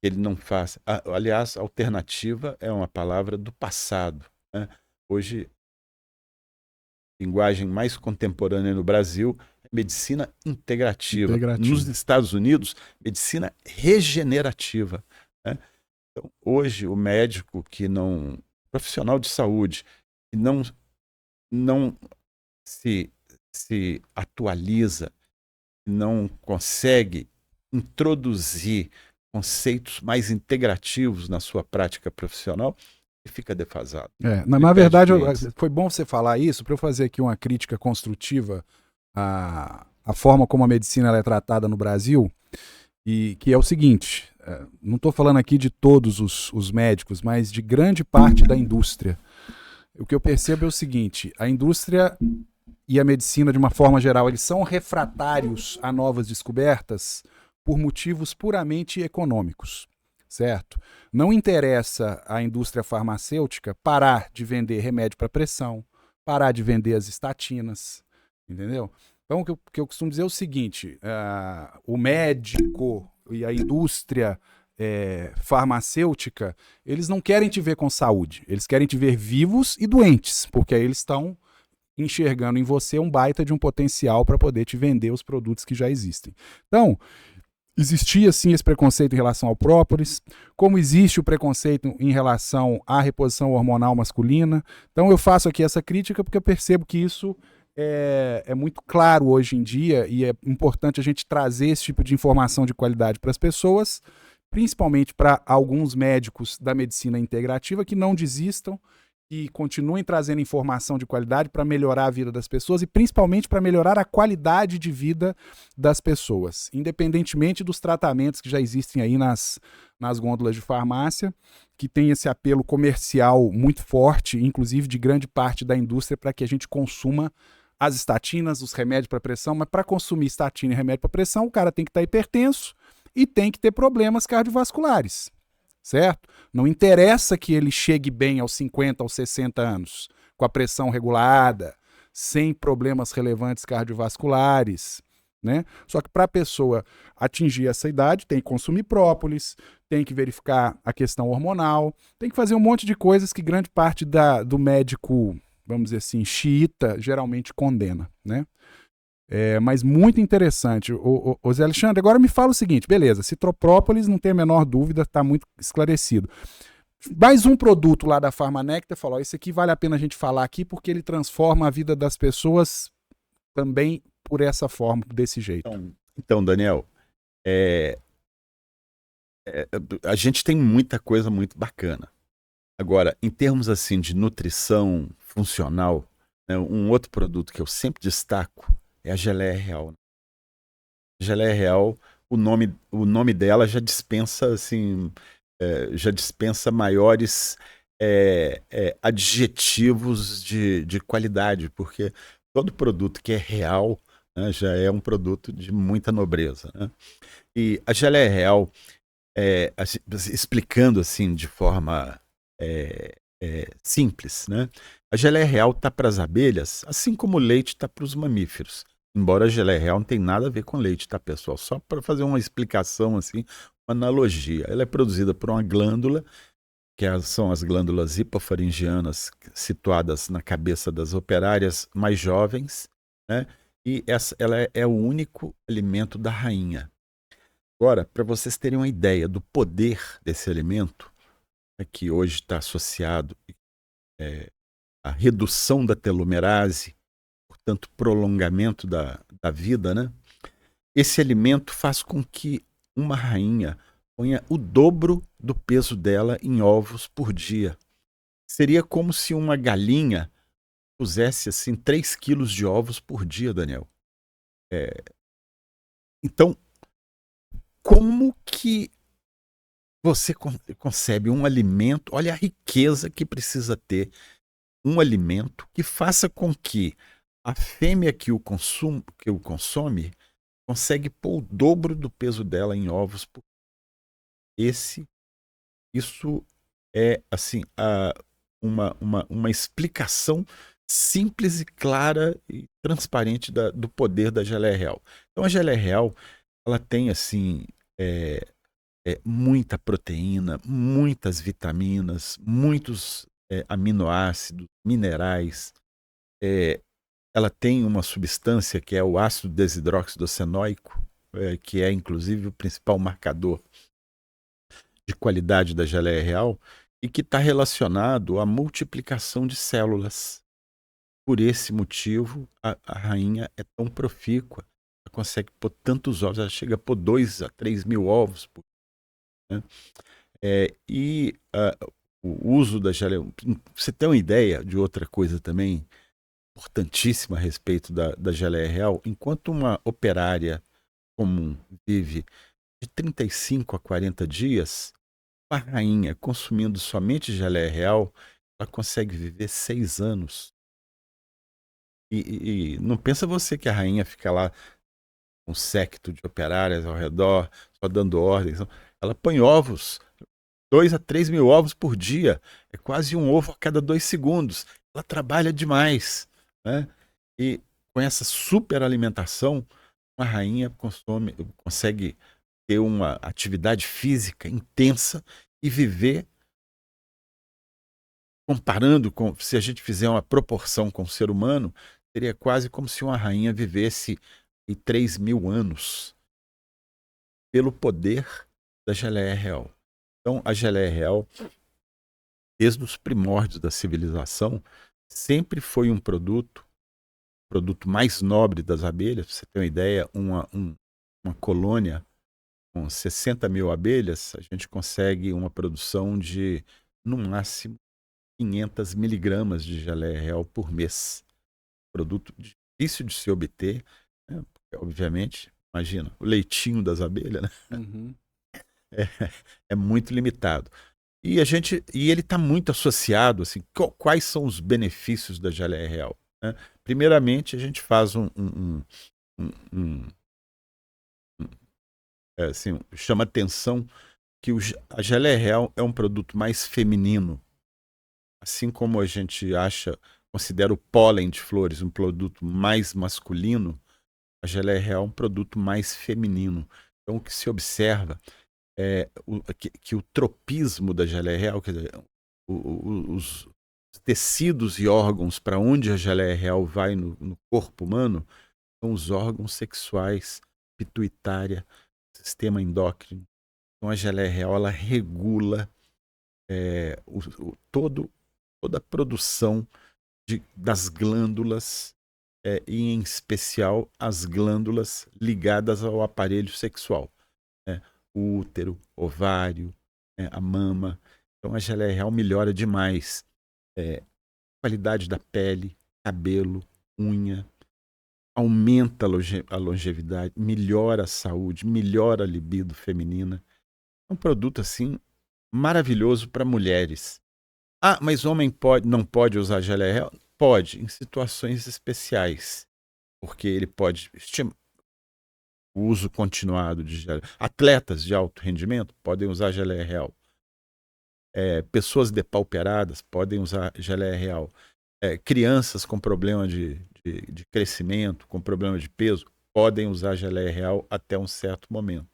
S2: ele não faz... Aliás, alternativa é uma palavra do passado, né? Hoje, linguagem mais contemporânea no Brasil é medicina integrativa. Nos Estados Unidos, medicina regenerativa, né? Então, hoje, o médico profissional de saúde, que não se atualiza, não consegue introduzir conceitos mais integrativos na sua prática profissional, e fica defasado.
S1: Na verdade, foi bom você falar isso, para eu fazer aqui uma crítica construtiva à forma como a medicina ela é tratada no Brasil, e que é o seguinte, não estou falando aqui de todos os médicos, mas de grande parte da indústria. O que eu percebo é o seguinte, a indústria e a medicina, de uma forma geral, eles são refratários a novas descobertas por motivos puramente econômicos, certo? Não interessa à indústria farmacêutica parar de vender remédio para pressão, parar de vender as estatinas, entendeu? Então, o que eu costumo dizer é o seguinte, o médico e a indústria farmacêutica, eles não querem te ver com saúde, eles querem te ver vivos e doentes, porque aí eles estão enxergando em você um baita de um potencial para poder te vender os produtos que já existem. Então, existia sim esse preconceito em relação ao própolis, como existe o preconceito em relação à reposição hormonal masculina. Então eu faço aqui essa crítica porque eu percebo que isso é muito claro hoje em dia e é importante a gente trazer esse tipo de informação de qualidade para as pessoas, principalmente para alguns médicos da medicina integrativa que não desistam e continuem trazendo informação de qualidade para melhorar a vida das pessoas e principalmente para melhorar a qualidade de vida das pessoas, independentemente dos tratamentos que já existem aí nas gôndolas de farmácia, que tem esse apelo comercial muito forte, inclusive de grande parte da indústria, para que a gente consuma as estatinas, os remédios para pressão, mas para consumir estatina e remédio para pressão, o cara tem que estar hipertenso e tem que ter problemas cardiovasculares. Certo? Não interessa que ele chegue bem aos 50, aos 60 anos, com a pressão regulada, sem problemas relevantes cardiovasculares, né? Só que para a pessoa atingir essa idade, tem que consumir própolis, tem que verificar a questão hormonal, tem que fazer um monte de coisas que grande parte do médico, vamos dizer assim, xiita, geralmente condena, né? Mas muito interessante. O Zé Alexandre, agora me fala o seguinte, beleza, citroprópolis, não tem a menor dúvida, está muito esclarecido. Mais um produto lá da Farmanecta, falou, esse aqui vale a pena a gente falar aqui, porque ele transforma a vida das pessoas também por essa forma, desse jeito.
S2: Então Daniel, a gente tem muita coisa muito bacana. Agora, em termos assim de nutrição funcional, né, um outro produto que eu sempre destaco é a geleia real. A geleia real, o nome dela já dispensa assim, já dispensa maiores adjetivos de qualidade, porque todo produto que é real, né, já é um produto de muita nobreza, né? E a geleia real, assim, explicando assim de forma simples, né? A geleia real está para as abelhas, assim como o leite está para os mamíferos. Embora a geleia real não tem nada a ver com leite, tá, pessoal? Só para fazer uma explicação, assim, uma analogia. Ela é produzida por uma glândula, são as glândulas hipofaringianas situadas na cabeça das operárias mais jovens, né? E ela é o único alimento da rainha. Agora, para vocês terem uma ideia do poder desse alimento, que hoje está associado à redução da telomerase, portanto, prolongamento da vida, né? Esse alimento faz com que uma rainha ponha o dobro do peso dela em ovos por dia. Seria como se uma galinha pusesse assim 3 quilos de ovos por dia, Daniel. Então, como que você concebe um alimento? Olha a riqueza que precisa ter um alimento que faça com que a fêmea que o consome consegue pôr o dobro do peso dela em ovos. Isso é assim uma explicação simples e clara e transparente do poder da geleia real. Então a geleia real, ela tem assim muita proteína, muitas vitaminas, muitos aminoácidos, minerais. Ela tem uma substância que é o ácido desidroxidocenoico, que é inclusive o principal marcador de qualidade da geleia real e que está relacionado à multiplicação de células. Por esse motivo, a rainha é tão profícua, ela consegue pôr tantos ovos, ela chega a pôr 2 a 3 mil ovos por dia, né? O uso da geleia... Você tem uma ideia de outra coisa também importantíssima a respeito da geleia real? Enquanto uma operária comum vive de 35 a 40 dias, uma rainha consumindo somente geleia real, ela consegue viver 6 anos. E não pensa você que a rainha fica lá com um séquito de operárias ao redor, só dando ordens. Não. Ela põe ovos, 2 a 3 mil ovos por dia. É quase um ovo a cada 2 segundos. Ela trabalha demais, né? E com essa super alimentação, uma rainha consegue ter uma atividade física intensa e viver, comparando com, se a gente fizer uma proporção com o ser humano, seria quase como se uma rainha vivesse 3 mil anos pelo poder da geleia real. Então, a geleia real, desde os primórdios da civilização, sempre foi um produto mais nobre das abelhas. Pra você ter uma ideia, uma colônia, com 60 mil abelhas, a gente consegue uma produção de, no máximo, 500 miligramas de geleia real por mês. Produto difícil de se obter, né? Porque, obviamente, imagina, o leitinho das abelhas, né?
S1: Uhum.
S2: É muito limitado. E ele está muito associado, assim, quais são os benefícios da geleia real, né? Primeiramente, a gente faz assim, chama atenção que a geleia real é um produto mais feminino. Assim como a gente considera o pólen de flores um produto mais masculino, a geleia real é um produto mais feminino. Então, o que se observa é que o tropismo da geleia real, quer dizer, os tecidos e órgãos para onde a geleia real vai no corpo humano são os órgãos sexuais, pituitária, sistema endócrino. Então, a geleia real ela regula toda a produção das glândulas, e em especial as glândulas ligadas ao aparelho sexual, né? O útero, ovário, a mama. Então a geleia real melhora demais a qualidade da pele, cabelo, unha, aumenta a longevidade, melhora a saúde, melhora a libido feminina. É um produto assim maravilhoso para mulheres. Ah, mas homem não pode usar geleia real? Pode, em situações especiais, porque ele pode o uso continuado de geleia. Atletas de alto rendimento podem usar geleia real. Pessoas depauperadas podem usar geleia real. Crianças com problema de crescimento, com problema de peso, podem usar geleia real até um certo momento.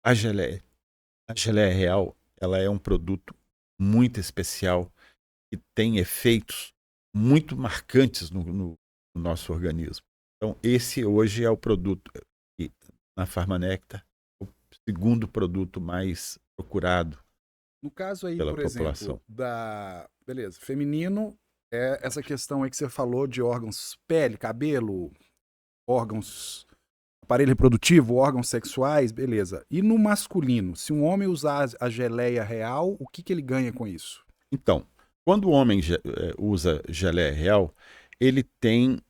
S2: A geleia real, ela é um produto muito especial que tem efeitos muito marcantes no nosso organismo. Então, esse hoje é o produto que, na Farmanectar, o segundo produto mais procurado
S1: No caso aí,
S2: pela
S1: por
S2: população.
S1: exemplo, beleza, feminino, é essa questão aí que você falou de órgãos, pele, cabelo, órgãos, aparelho reprodutivo, órgãos sexuais, beleza. E no masculino, se um homem usar a geleia real, o que ele ganha com isso?
S2: Então, quando o homem usa geleia real, ele tem.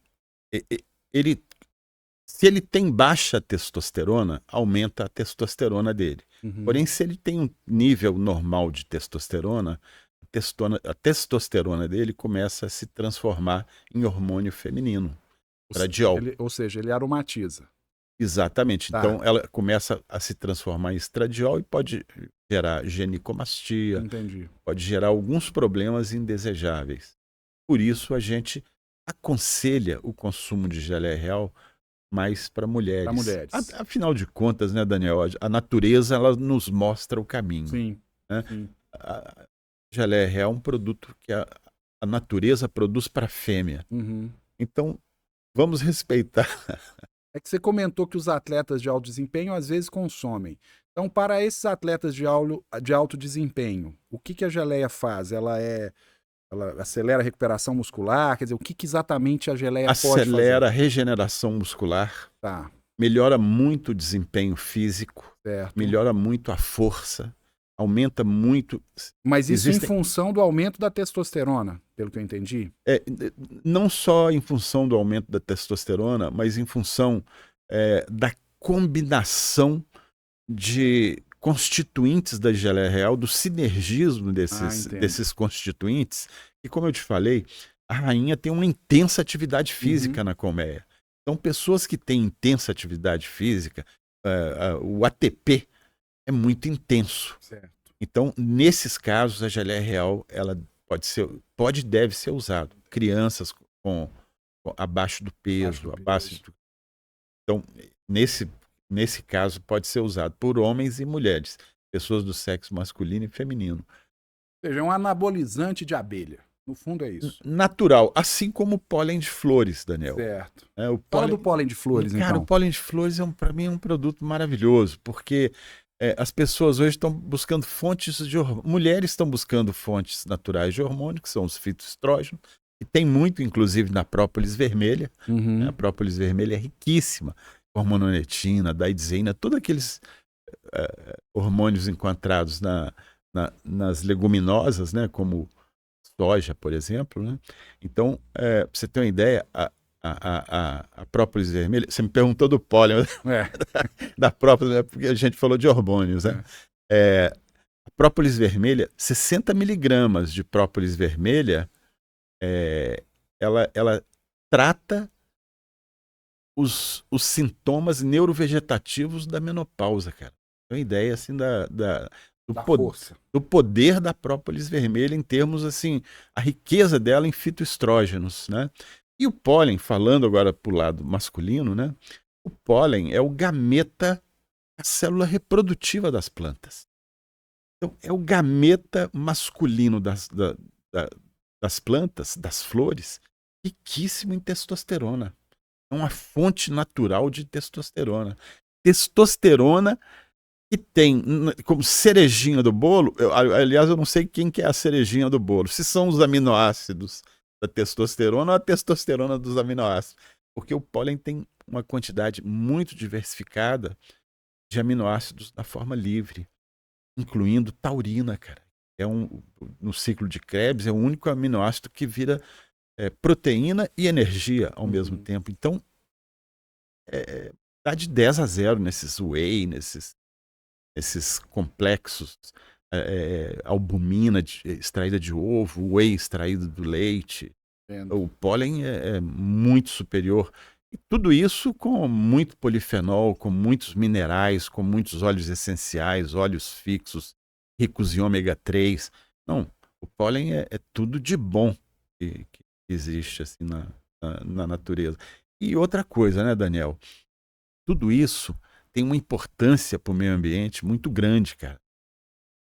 S2: Se ele tem baixa testosterona, aumenta a testosterona dele.
S1: Uhum.
S2: Porém, se ele tem um nível normal de testosterona, a testosterona dele começa a se transformar em hormônio feminino, estradiol.
S1: Ou seja, ele aromatiza.
S2: Exatamente.
S1: Tá.
S2: Então, ela começa a se transformar em estradiol e pode gerar genicomastia,
S1: Entendi.
S2: pode gerar alguns problemas indesejáveis. Por isso, a gente aconselha o consumo de geleia real mais para mulheres.
S1: Para mulheres.
S2: Afinal de contas, né, Daniel, a natureza ela nos mostra o caminho.
S1: Sim.
S2: Né?
S1: Sim.
S2: A geleia real é um produto que a natureza produz para a fêmea.
S1: Uhum.
S2: Então, vamos respeitar.
S1: É que você comentou que os atletas de alto desempenho às vezes consomem. Então, para esses atletas de alto desempenho, o que a geleia faz? Ela acelera a recuperação muscular? Quer dizer, o que exatamente a geleia pode fazer?
S2: Acelera a regeneração muscular,
S1: Tá.
S2: melhora muito o desempenho físico,
S1: Certo.
S2: melhora muito a força, aumenta muito.
S1: Mas isso em função do aumento da testosterona, pelo que eu entendi?
S2: Não só em função do aumento da testosterona, mas em função da combinação de constituintes da geleia real, do sinergismo desses constituintes. E como eu te falei, a rainha tem uma intensa atividade física na colmeia. Então, pessoas que têm intensa atividade física, o ATP é muito intenso.
S1: Certo.
S2: Então, nesses casos, a geleia real ela pode e deve ser usado. Crianças abaixo do peso, Então, nesse caso, pode ser usado por homens e mulheres, pessoas do sexo masculino e feminino.
S1: Ou seja, é um anabolizante de abelha. No fundo é isso.
S2: Natural, assim como o pólen de flores, Daniel.
S1: Certo.
S2: Fala
S1: do pólen de flores,
S2: Cara,
S1: então.
S2: o pólen de flores, para mim, é um produto maravilhoso, porque as pessoas hoje estão buscando fontes de hormônio. Mulheres estão buscando fontes naturais de hormônio, que são os fitoestrógenos, e tem muito, inclusive, na própolis vermelha.
S1: Uhum.
S2: A própolis vermelha é riquíssima hormononetina, daidzeína, todos aqueles hormônios encontrados nas leguminosas, né, como soja, por exemplo, né? Então, pra você ter uma ideia, a própolis vermelha, você me perguntou do pólen, da própolis, né, porque a gente falou de hormônios, né? A própolis vermelha, 60 miligramas de própolis vermelha, ela trata os sintomas neurovegetativos da menopausa, cara. Tem uma ideia assim do poder da própolis vermelha em termos assim, a riqueza dela em fitoestrógenos, né? E o pólen, falando agora pro lado masculino, né? O pólen é o gameta, a célula reprodutiva das plantas. Então, é o gameta masculino das plantas, das flores, riquíssimo em testosterona. É uma fonte natural de testosterona. Testosterona que tem como cerejinha do bolo, aliás, eu não sei quem que é a cerejinha do bolo, se são os aminoácidos da testosterona ou a testosterona dos aminoácidos. Porque o pólen tem uma quantidade muito diversificada de aminoácidos na forma livre, incluindo taurina, cara. No ciclo de Krebs, é o único aminoácido que vira proteína e energia ao mesmo tempo. Então, dá de 10-0 nesses whey, nesses complexos, albumina extraída de ovo, whey extraído do leite. O pólen é muito superior. E tudo isso com muito polifenol, com muitos minerais, com muitos óleos essenciais, óleos fixos, ricos em ômega 3. Não, o pólen é tudo de bom que existe assim, na natureza. E outra coisa, né, Daniel? Tudo isso tem uma importância para o meio ambiente muito grande, cara.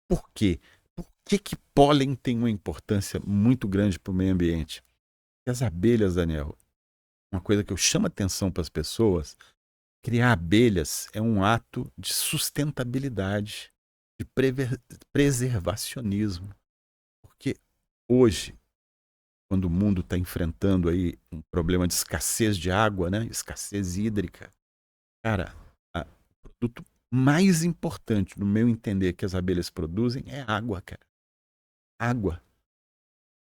S2: Por quê? Por que pólen tem uma importância muito grande para o meio ambiente? Porque as abelhas, Daniel, uma coisa que eu chamo a atenção para as pessoas, criar abelhas é um ato de sustentabilidade, de preservacionismo. Porque hoje, quando o mundo está enfrentando aí um problema de escassez de água, né? Escassez hídrica, cara, o produto mais importante, no meu entender, que as abelhas produzem é água, cara. Água.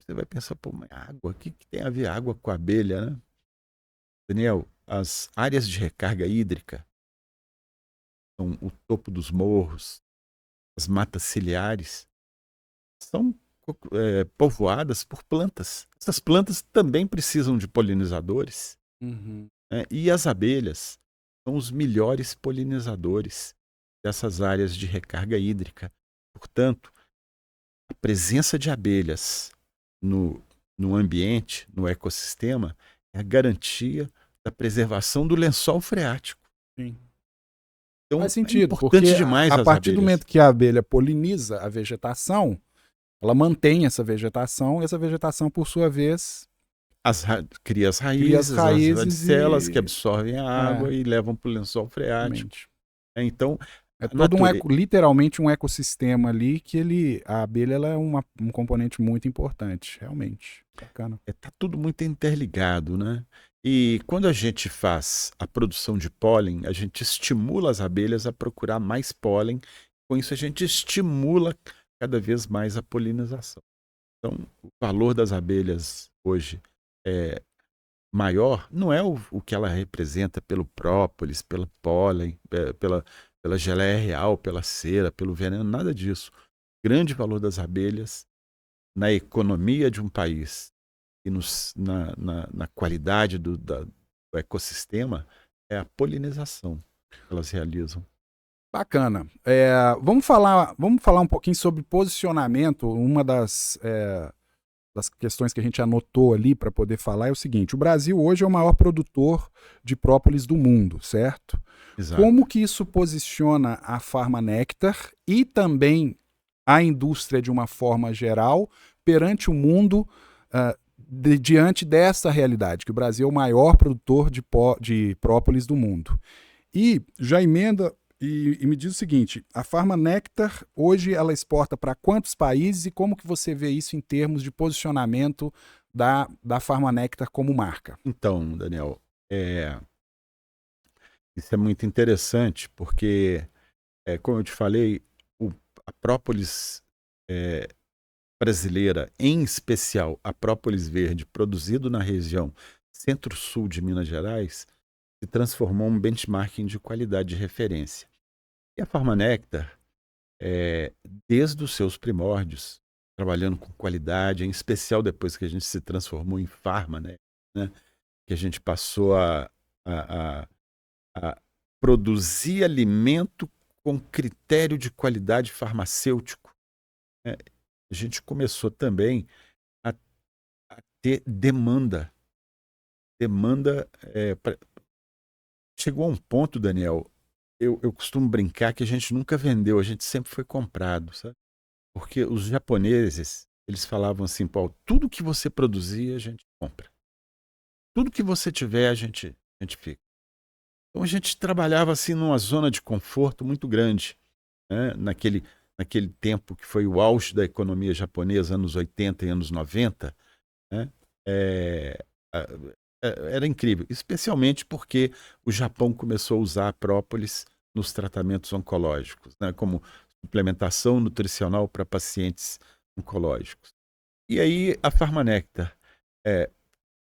S2: Você vai pensar, pô, mas água? O que tem a ver água com a abelha, né? Daniel, as áreas de recarga hídrica são o topo dos morros, as matas ciliares, são povoadas por plantas. Essas plantas também precisam de polinizadores. Né? E as abelhas são os melhores polinizadores dessas áreas de recarga hídrica. Portanto, a presença de abelhas no ambiente, no ecossistema, é a garantia da preservação do lençol freático.
S1: Sim.
S2: Então,
S1: faz sentido,
S2: importante
S1: porque
S2: demais
S1: a partir
S2: abelhas.
S1: do momento que a abelha poliniza a vegetação, ela mantém essa vegetação, e essa vegetação, por sua vez,
S2: cria as raízes, as radicelas que absorvem a água e levam para o lençol freático. Então,
S1: é todo literalmente um ecossistema ali que a abelha ela é um componente muito importante, realmente. Bacana.
S2: Tá tudo muito interligado, né? E quando a gente faz a produção de pólen, a gente estimula as abelhas a procurar mais pólen. Com isso, a gente estimula cada vez mais a polinização. Então, o valor das abelhas hoje é maior, não é o que ela representa pelo própolis, pelo pólen, pela geleia real, pela cera, pelo veneno, nada disso. O grande valor das abelhas na economia de um país e na qualidade do ecossistema é a polinização que elas realizam.
S1: Bacana. Vamos falar um pouquinho sobre posicionamento. Uma das questões que a gente anotou ali para poder falar é o seguinte: o Brasil hoje é o maior produtor de própolis do mundo, certo? Exato. Como que isso posiciona a Farmanectar e também a indústria de uma forma geral perante o mundo diante dessa realidade, que o Brasil é o maior produtor de própolis do mundo? E já emenda e me diz o seguinte: a Farmanectar hoje ela exporta para quantos países e como que você vê isso em termos de posicionamento da Farmanectar como marca?
S2: Então, Daniel, Isso é muito interessante, porque, como eu te falei, a própolis é, brasileira, em especial a própolis verde, produzido na região centro-sul de Minas Gerais, se transformou em um benchmarking de qualidade de referência. E a Farmanectar, é, desde os seus primórdios, trabalhando com qualidade, em especial depois que a gente se transformou em Farma, né? Que a gente passou a, a produzir alimento com critério de qualidade farmacêutico, né? A gente começou também a, a ter demanda. Demanda. Chegou a um ponto, Daniel, eu costumo brincar que a gente nunca vendeu, a gente sempre foi comprado, sabe? Porque os japoneses, eles falavam assim, Paulo, tudo que você produzir, a gente compra. Tudo que você tiver, a gente fica. Então a gente trabalhava assim numa zona de conforto muito grande, né? Naquele tempo que foi o auge da economia japonesa, anos 80 e anos 90, né? É, a- era incrível, especialmente porque o Japão começou a usar a própolis nos tratamentos oncológicos, né? Como suplementação nutricional para pacientes oncológicos. E aí a Farmanectar, é,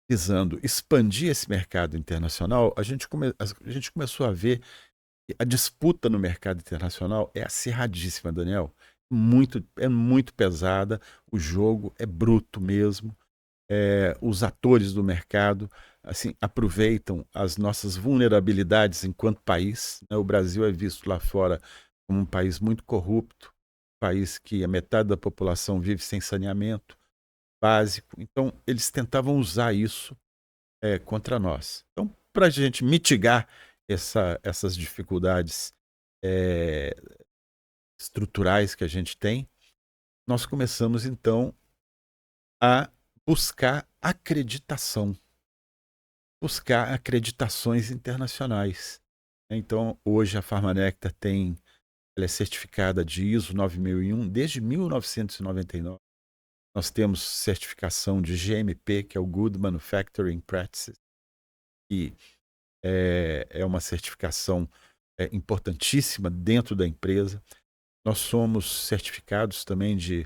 S2: visando expandir esse mercado internacional, a gente começou a ver que a disputa no mercado internacional é acirradíssima, Daniel. É muito pesada, o jogo é bruto mesmo. Os atores do mercado assim aproveitam as nossas vulnerabilidades enquanto país, né? O Brasil é visto lá fora como um país muito corrupto, um país que a metade da população vive sem saneamento básico. Então, eles tentavam usar isso contra nós. Então, para a gente mitigar essas dificuldades é, estruturais que a gente tem, nós começamos então a buscar acreditação, buscar acreditações internacionais. Então, hoje a Farmanectar ela é certificada de ISO 9001 desde 1999. Nós temos certificação de GMP, que é o Good Manufacturing Practices, que é uma certificação importantíssima dentro da empresa. Nós somos certificados também de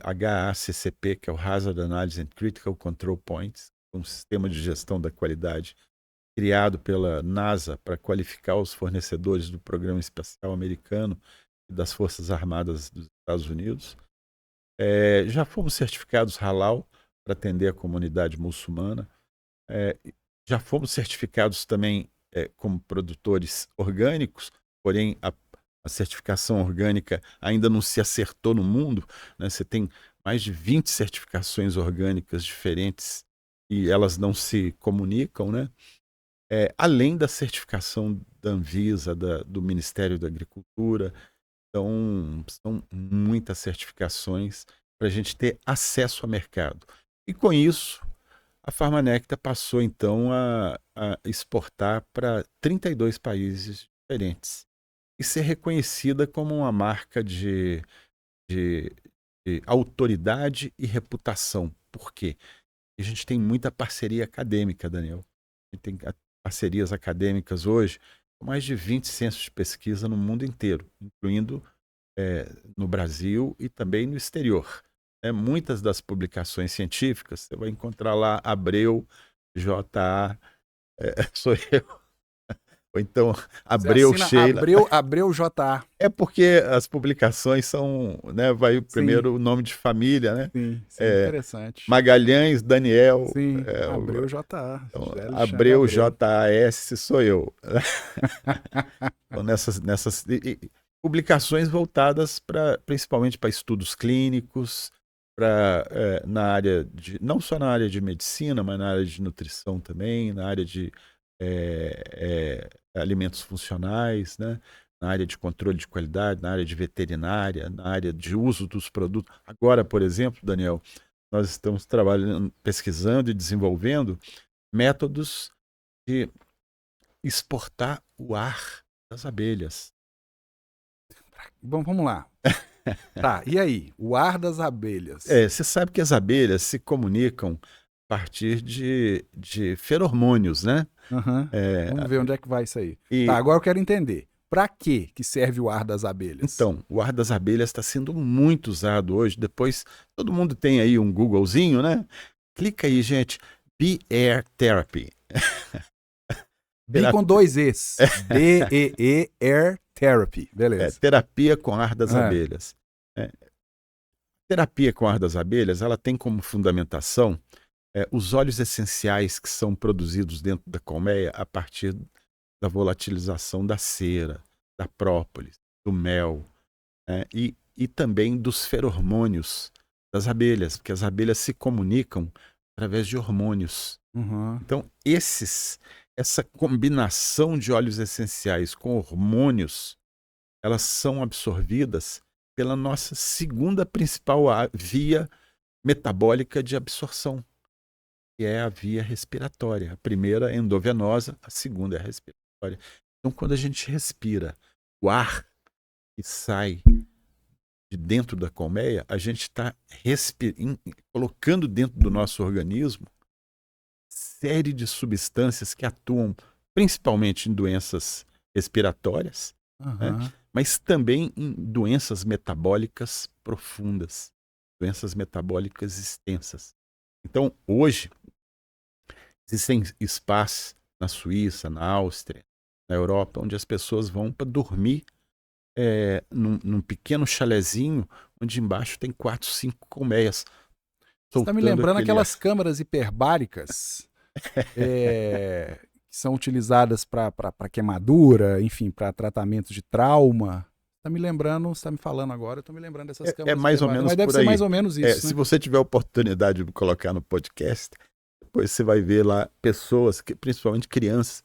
S2: HACCP, que é o Hazard Analysis and Critical Control Points, um sistema de gestão da qualidade criado pela NASA para qualificar os fornecedores do Programa Espacial Americano e das Forças Armadas dos Estados Unidos. Já fomos certificados Halal para atender a comunidade muçulmana. É, já fomos certificados também como produtores orgânicos, porém a certificação orgânica ainda não se acertou no mundo, né? Você tem mais de 20 certificações orgânicas diferentes e elas não se comunicam, né? Além da certificação da Anvisa, do Ministério da Agricultura. Então, são muitas certificações para a gente ter acesso ao mercado. E com isso, a Farmanectar passou então a exportar para 32 países diferentes e ser reconhecida como uma marca de, de autoridade e reputação. Por quê? A gente tem muita parceria acadêmica, Daniel. A gente tem parcerias acadêmicas hoje com mais de 20 centros de pesquisa no mundo inteiro, incluindo no Brasil e também no exterior. Muitas das publicações científicas, você vai encontrar lá Abreu, JA, sou eu. Ou então
S1: Você
S2: Abreu,
S1: assina
S2: Sheila.
S1: Abreu JA.
S2: É porque as publicações são, né, vai
S1: Sim,
S2: primeiro o nome de família, né?
S1: sim,
S2: É,
S1: interessante.
S2: Magalhães, Daniel,
S1: Sim, Abreu JA.
S2: então,
S1: José Alexandre
S2: Abreu,
S1: Abreu.
S2: JAS, sou eu. Então, publicações voltadas principalmente para estudos clínicos, na área não só na área de medicina, mas na área de nutrição também, na área de alimentos funcionais, né? Na área de controle de qualidade, na área de veterinária, na área de uso dos produtos. Agora, por exemplo, Daniel, nós estamos trabalhando, pesquisando e desenvolvendo métodos de exportar o ar das abelhas.
S1: Bom, vamos lá. Tá, e aí? O ar das abelhas.
S2: Você sabe que as abelhas se comunicam partir de feromônios, né?
S1: Aham. Vamos ver onde é que vai isso aí.
S2: E,
S1: Tá, agora eu quero entender. Pra que serve o ar das abelhas?
S2: então, o ar das abelhas está sendo muito usado hoje. Depois, todo mundo tem aí um Googlezinho, né? Clica aí, gente. Bee Air Therapy.
S1: Bee com 2 Es. B-E-E Air Therapy. Beleza.
S2: Terapia com ar das abelhas. Terapia com ar das abelhas, ela tem como fundamentação os óleos essenciais que são produzidos dentro da colmeia a partir da volatilização da cera, da própolis, do mel, e também dos feromônios das abelhas, porque as abelhas se comunicam através de hormônios.
S1: Uhum.
S2: Então, essa combinação de óleos essenciais com hormônios, elas são absorvidas pela nossa segunda principal via metabólica de absorção, que é a via respiratória. A primeira é endovenosa, a segunda é a respiratória. Então, quando a gente respira o ar que sai de dentro da colmeia, a gente está colocando dentro do nosso organismo série de substâncias que atuam principalmente em doenças respiratórias, mas também em doenças metabólicas profundas, doenças metabólicas extensas. Então, hoje, existem espaços na Suíça, na Áustria, na Europa, onde as pessoas vão para dormir num pequeno chalezinho, onde embaixo tem 4, 5 colmeias.
S1: Você está me lembrando aquelas câmaras hiperbáricas que são utilizadas para queimadura, enfim, para tratamento de trauma. Está me lembrando, você está me falando agora, eu estou me lembrando dessas câmaras.
S2: É mais ou menos
S1: mas deve
S2: por
S1: ser
S2: aí.
S1: mais ou menos isso. Né?
S2: Se você tiver a oportunidade de colocar no podcast, depois você vai ver lá pessoas, principalmente crianças,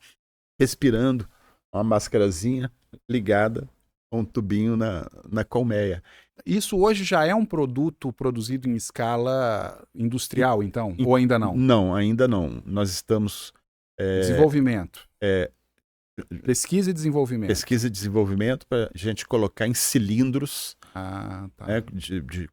S2: respirando uma máscarazinha ligada com um tubinho na colmeia.
S1: Isso hoje já é um produto produzido em escala industrial, então? Ou ainda não?
S2: Não, ainda não. Nós estamos...
S1: Desenvolvimento. Pesquisa e desenvolvimento.
S2: Pesquisa e desenvolvimento para a gente colocar em cilindros de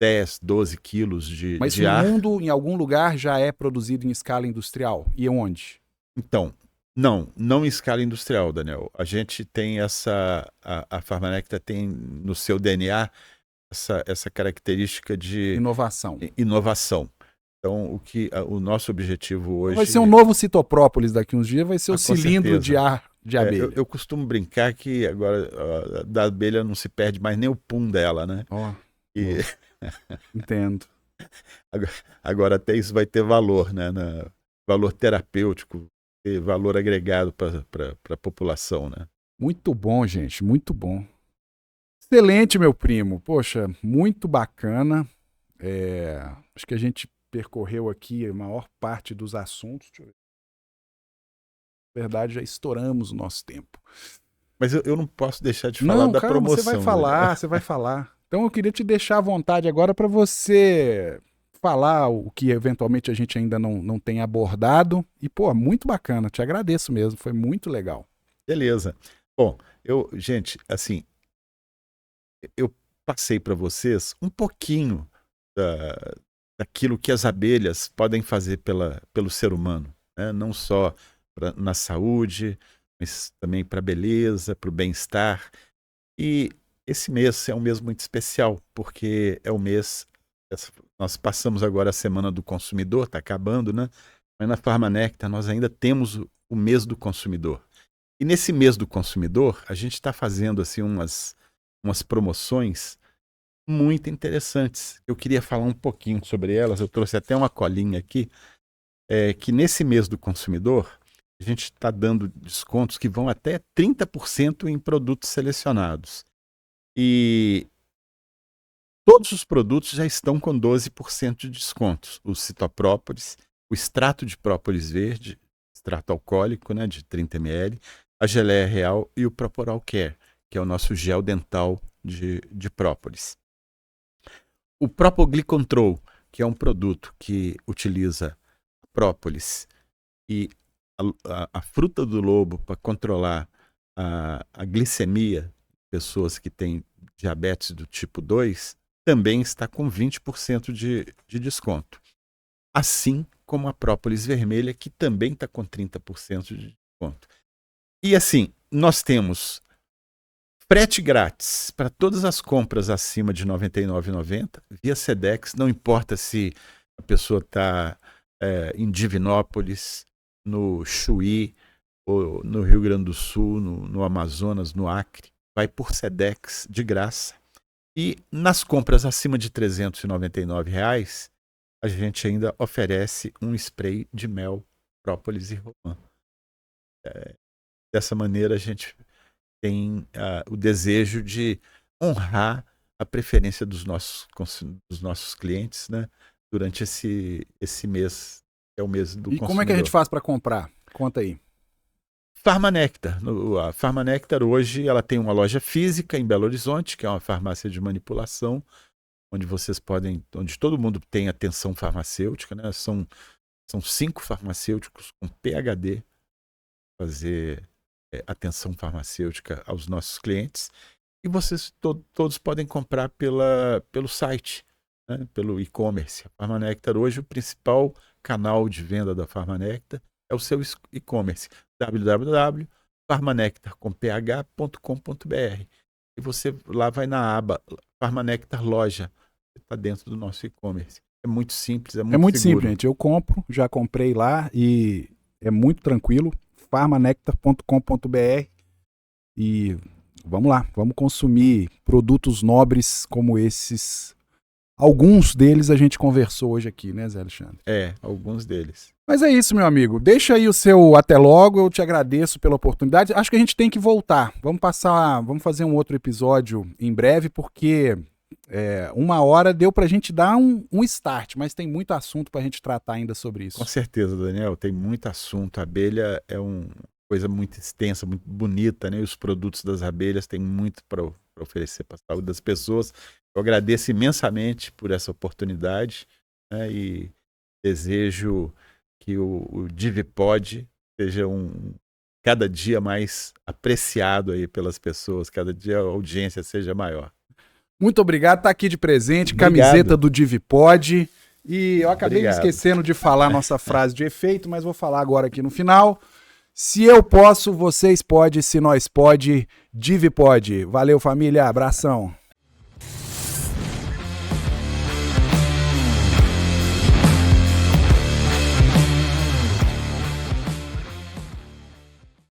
S2: 10, 12 quilos de
S1: Mas
S2: ar.
S1: Mas no mundo, em algum lugar, já é produzido em escala industrial? E onde?
S2: Então, não em escala industrial, Daniel. A gente tem a Pharmanecta tem no seu DNA essa característica de inovação. Então, o nosso objetivo hoje...
S1: Vai ser um novo citoprópolis daqui uns dias, vai ser o cilindro de ar de abelha.
S2: Eu costumo brincar que agora da abelha não se perde mais nem o pum dela, né?
S1: Entendo.
S2: Agora até isso vai ter valor, né? Valor terapêutico, ter valor agregado para a população, né?
S1: Muito bom, gente, muito bom. Excelente, meu primo. Poxa, muito bacana. Acho que a gente percorreu aqui a maior parte dos assuntos. Deixa eu ver. Na verdade, já estouramos o nosso tempo.
S2: Mas eu não posso deixar de falar da promoção.
S1: Você vai falar, né? Você vai falar. Então eu queria te deixar à vontade agora para você falar o que eventualmente a gente ainda não tem abordado. E, pô, muito bacana. Te agradeço mesmo. Foi muito legal.
S2: Beleza. Bom, gente, assim, eu passei para vocês um pouquinho daquilo que as abelhas podem fazer pelo ser humano, né? Não só na saúde, mas também para a beleza, para o bem-estar. E esse mês é um mês muito especial, porque é o mês... Nós passamos agora a Semana do Consumidor, está acabando, né? Mas na Pharmanecta nós ainda temos o mês do consumidor. E nesse mês do consumidor, a gente está fazendo assim, umas promoções muito interessantes. Eu queria falar um pouquinho sobre elas. Eu trouxe até uma colinha aqui, que nesse mês do consumidor, a gente está dando descontos que vão até 30% em produtos selecionados. E todos os produtos já estão com 12% de descontos. O citoprópolis, o extrato de própolis verde, extrato alcoólico, né, de 30 ml, a geleia real e o Proporal Care, que é o nosso gel dental de própolis. O Propoglicontrol, que é um produto que utiliza própolis e a fruta do lobo para controlar a glicemia de pessoas que têm diabetes do tipo 2, também está com 20% de desconto. assim como a própolis vermelha, que também está com 30% de desconto. E assim, nós temos frete grátis para todas as compras acima de R$ 99,90 via Sedex, não importa se a pessoa está em Divinópolis, no Chuí, ou no Rio Grande do Sul, no Amazonas, no Acre, vai por Sedex de graça. E nas compras acima de R$ 399, a gente ainda oferece um spray de mel, própolis e romã. Dessa maneira, a gente tem o desejo de honrar a preferência dos nossos clientes, né, durante esse mês, que é o mês do consumidor.
S1: E como é que a gente faz para comprar? Conta aí.
S2: Farmanectar. A Farmanectar hoje ela tem uma loja física em Belo Horizonte, que é uma farmácia de manipulação, onde todo mundo tem atenção farmacêutica, né? São 5 farmacêuticos com PhD fazer atenção farmacêutica aos nossos clientes, e vocês todos podem comprar pelo site, né? Pelo e-commerce. A Farmanectar hoje, o principal canal de venda da Farmanectar é o seu e-commerce, www.farmanectar.com.br, e você lá vai na aba Farmanectar Loja, está dentro do nosso e-commerce. É muito simples, é muito seguro.
S1: Simples, gente. Eu compro, já comprei lá e é muito tranquilo. farmanectar.com.br, e vamos lá, vamos consumir produtos nobres como esses. Alguns deles a gente conversou hoje aqui, né, Zé Alexandre?
S2: Alguns deles.
S1: Mas é isso, meu amigo. Deixa aí o seu até logo, eu te agradeço pela oportunidade. Acho que a gente tem que voltar. Vamos fazer um outro episódio em breve, porque 1 hora deu pra gente dar um start, mas tem muito assunto pra gente tratar ainda sobre isso.
S2: Com certeza, Daniel, tem muito assunto. A abelha é uma coisa muito extensa, muito bonita, né? E os produtos das abelhas têm muito para oferecer para a saúde das pessoas. Eu agradeço imensamente por essa oportunidade, né? E desejo que o DivPod seja cada dia mais apreciado aí pelas pessoas, cada dia a audiência seja maior.
S1: Muito obrigado, tá aqui de presente,
S2: Obrigado.
S1: Camiseta do DivPod. E eu acabei esquecendo de falar a nossa frase de efeito, mas vou falar agora aqui no final. Se eu posso, vocês podem. Se nós pode, DivPod. Valeu, família. Abração.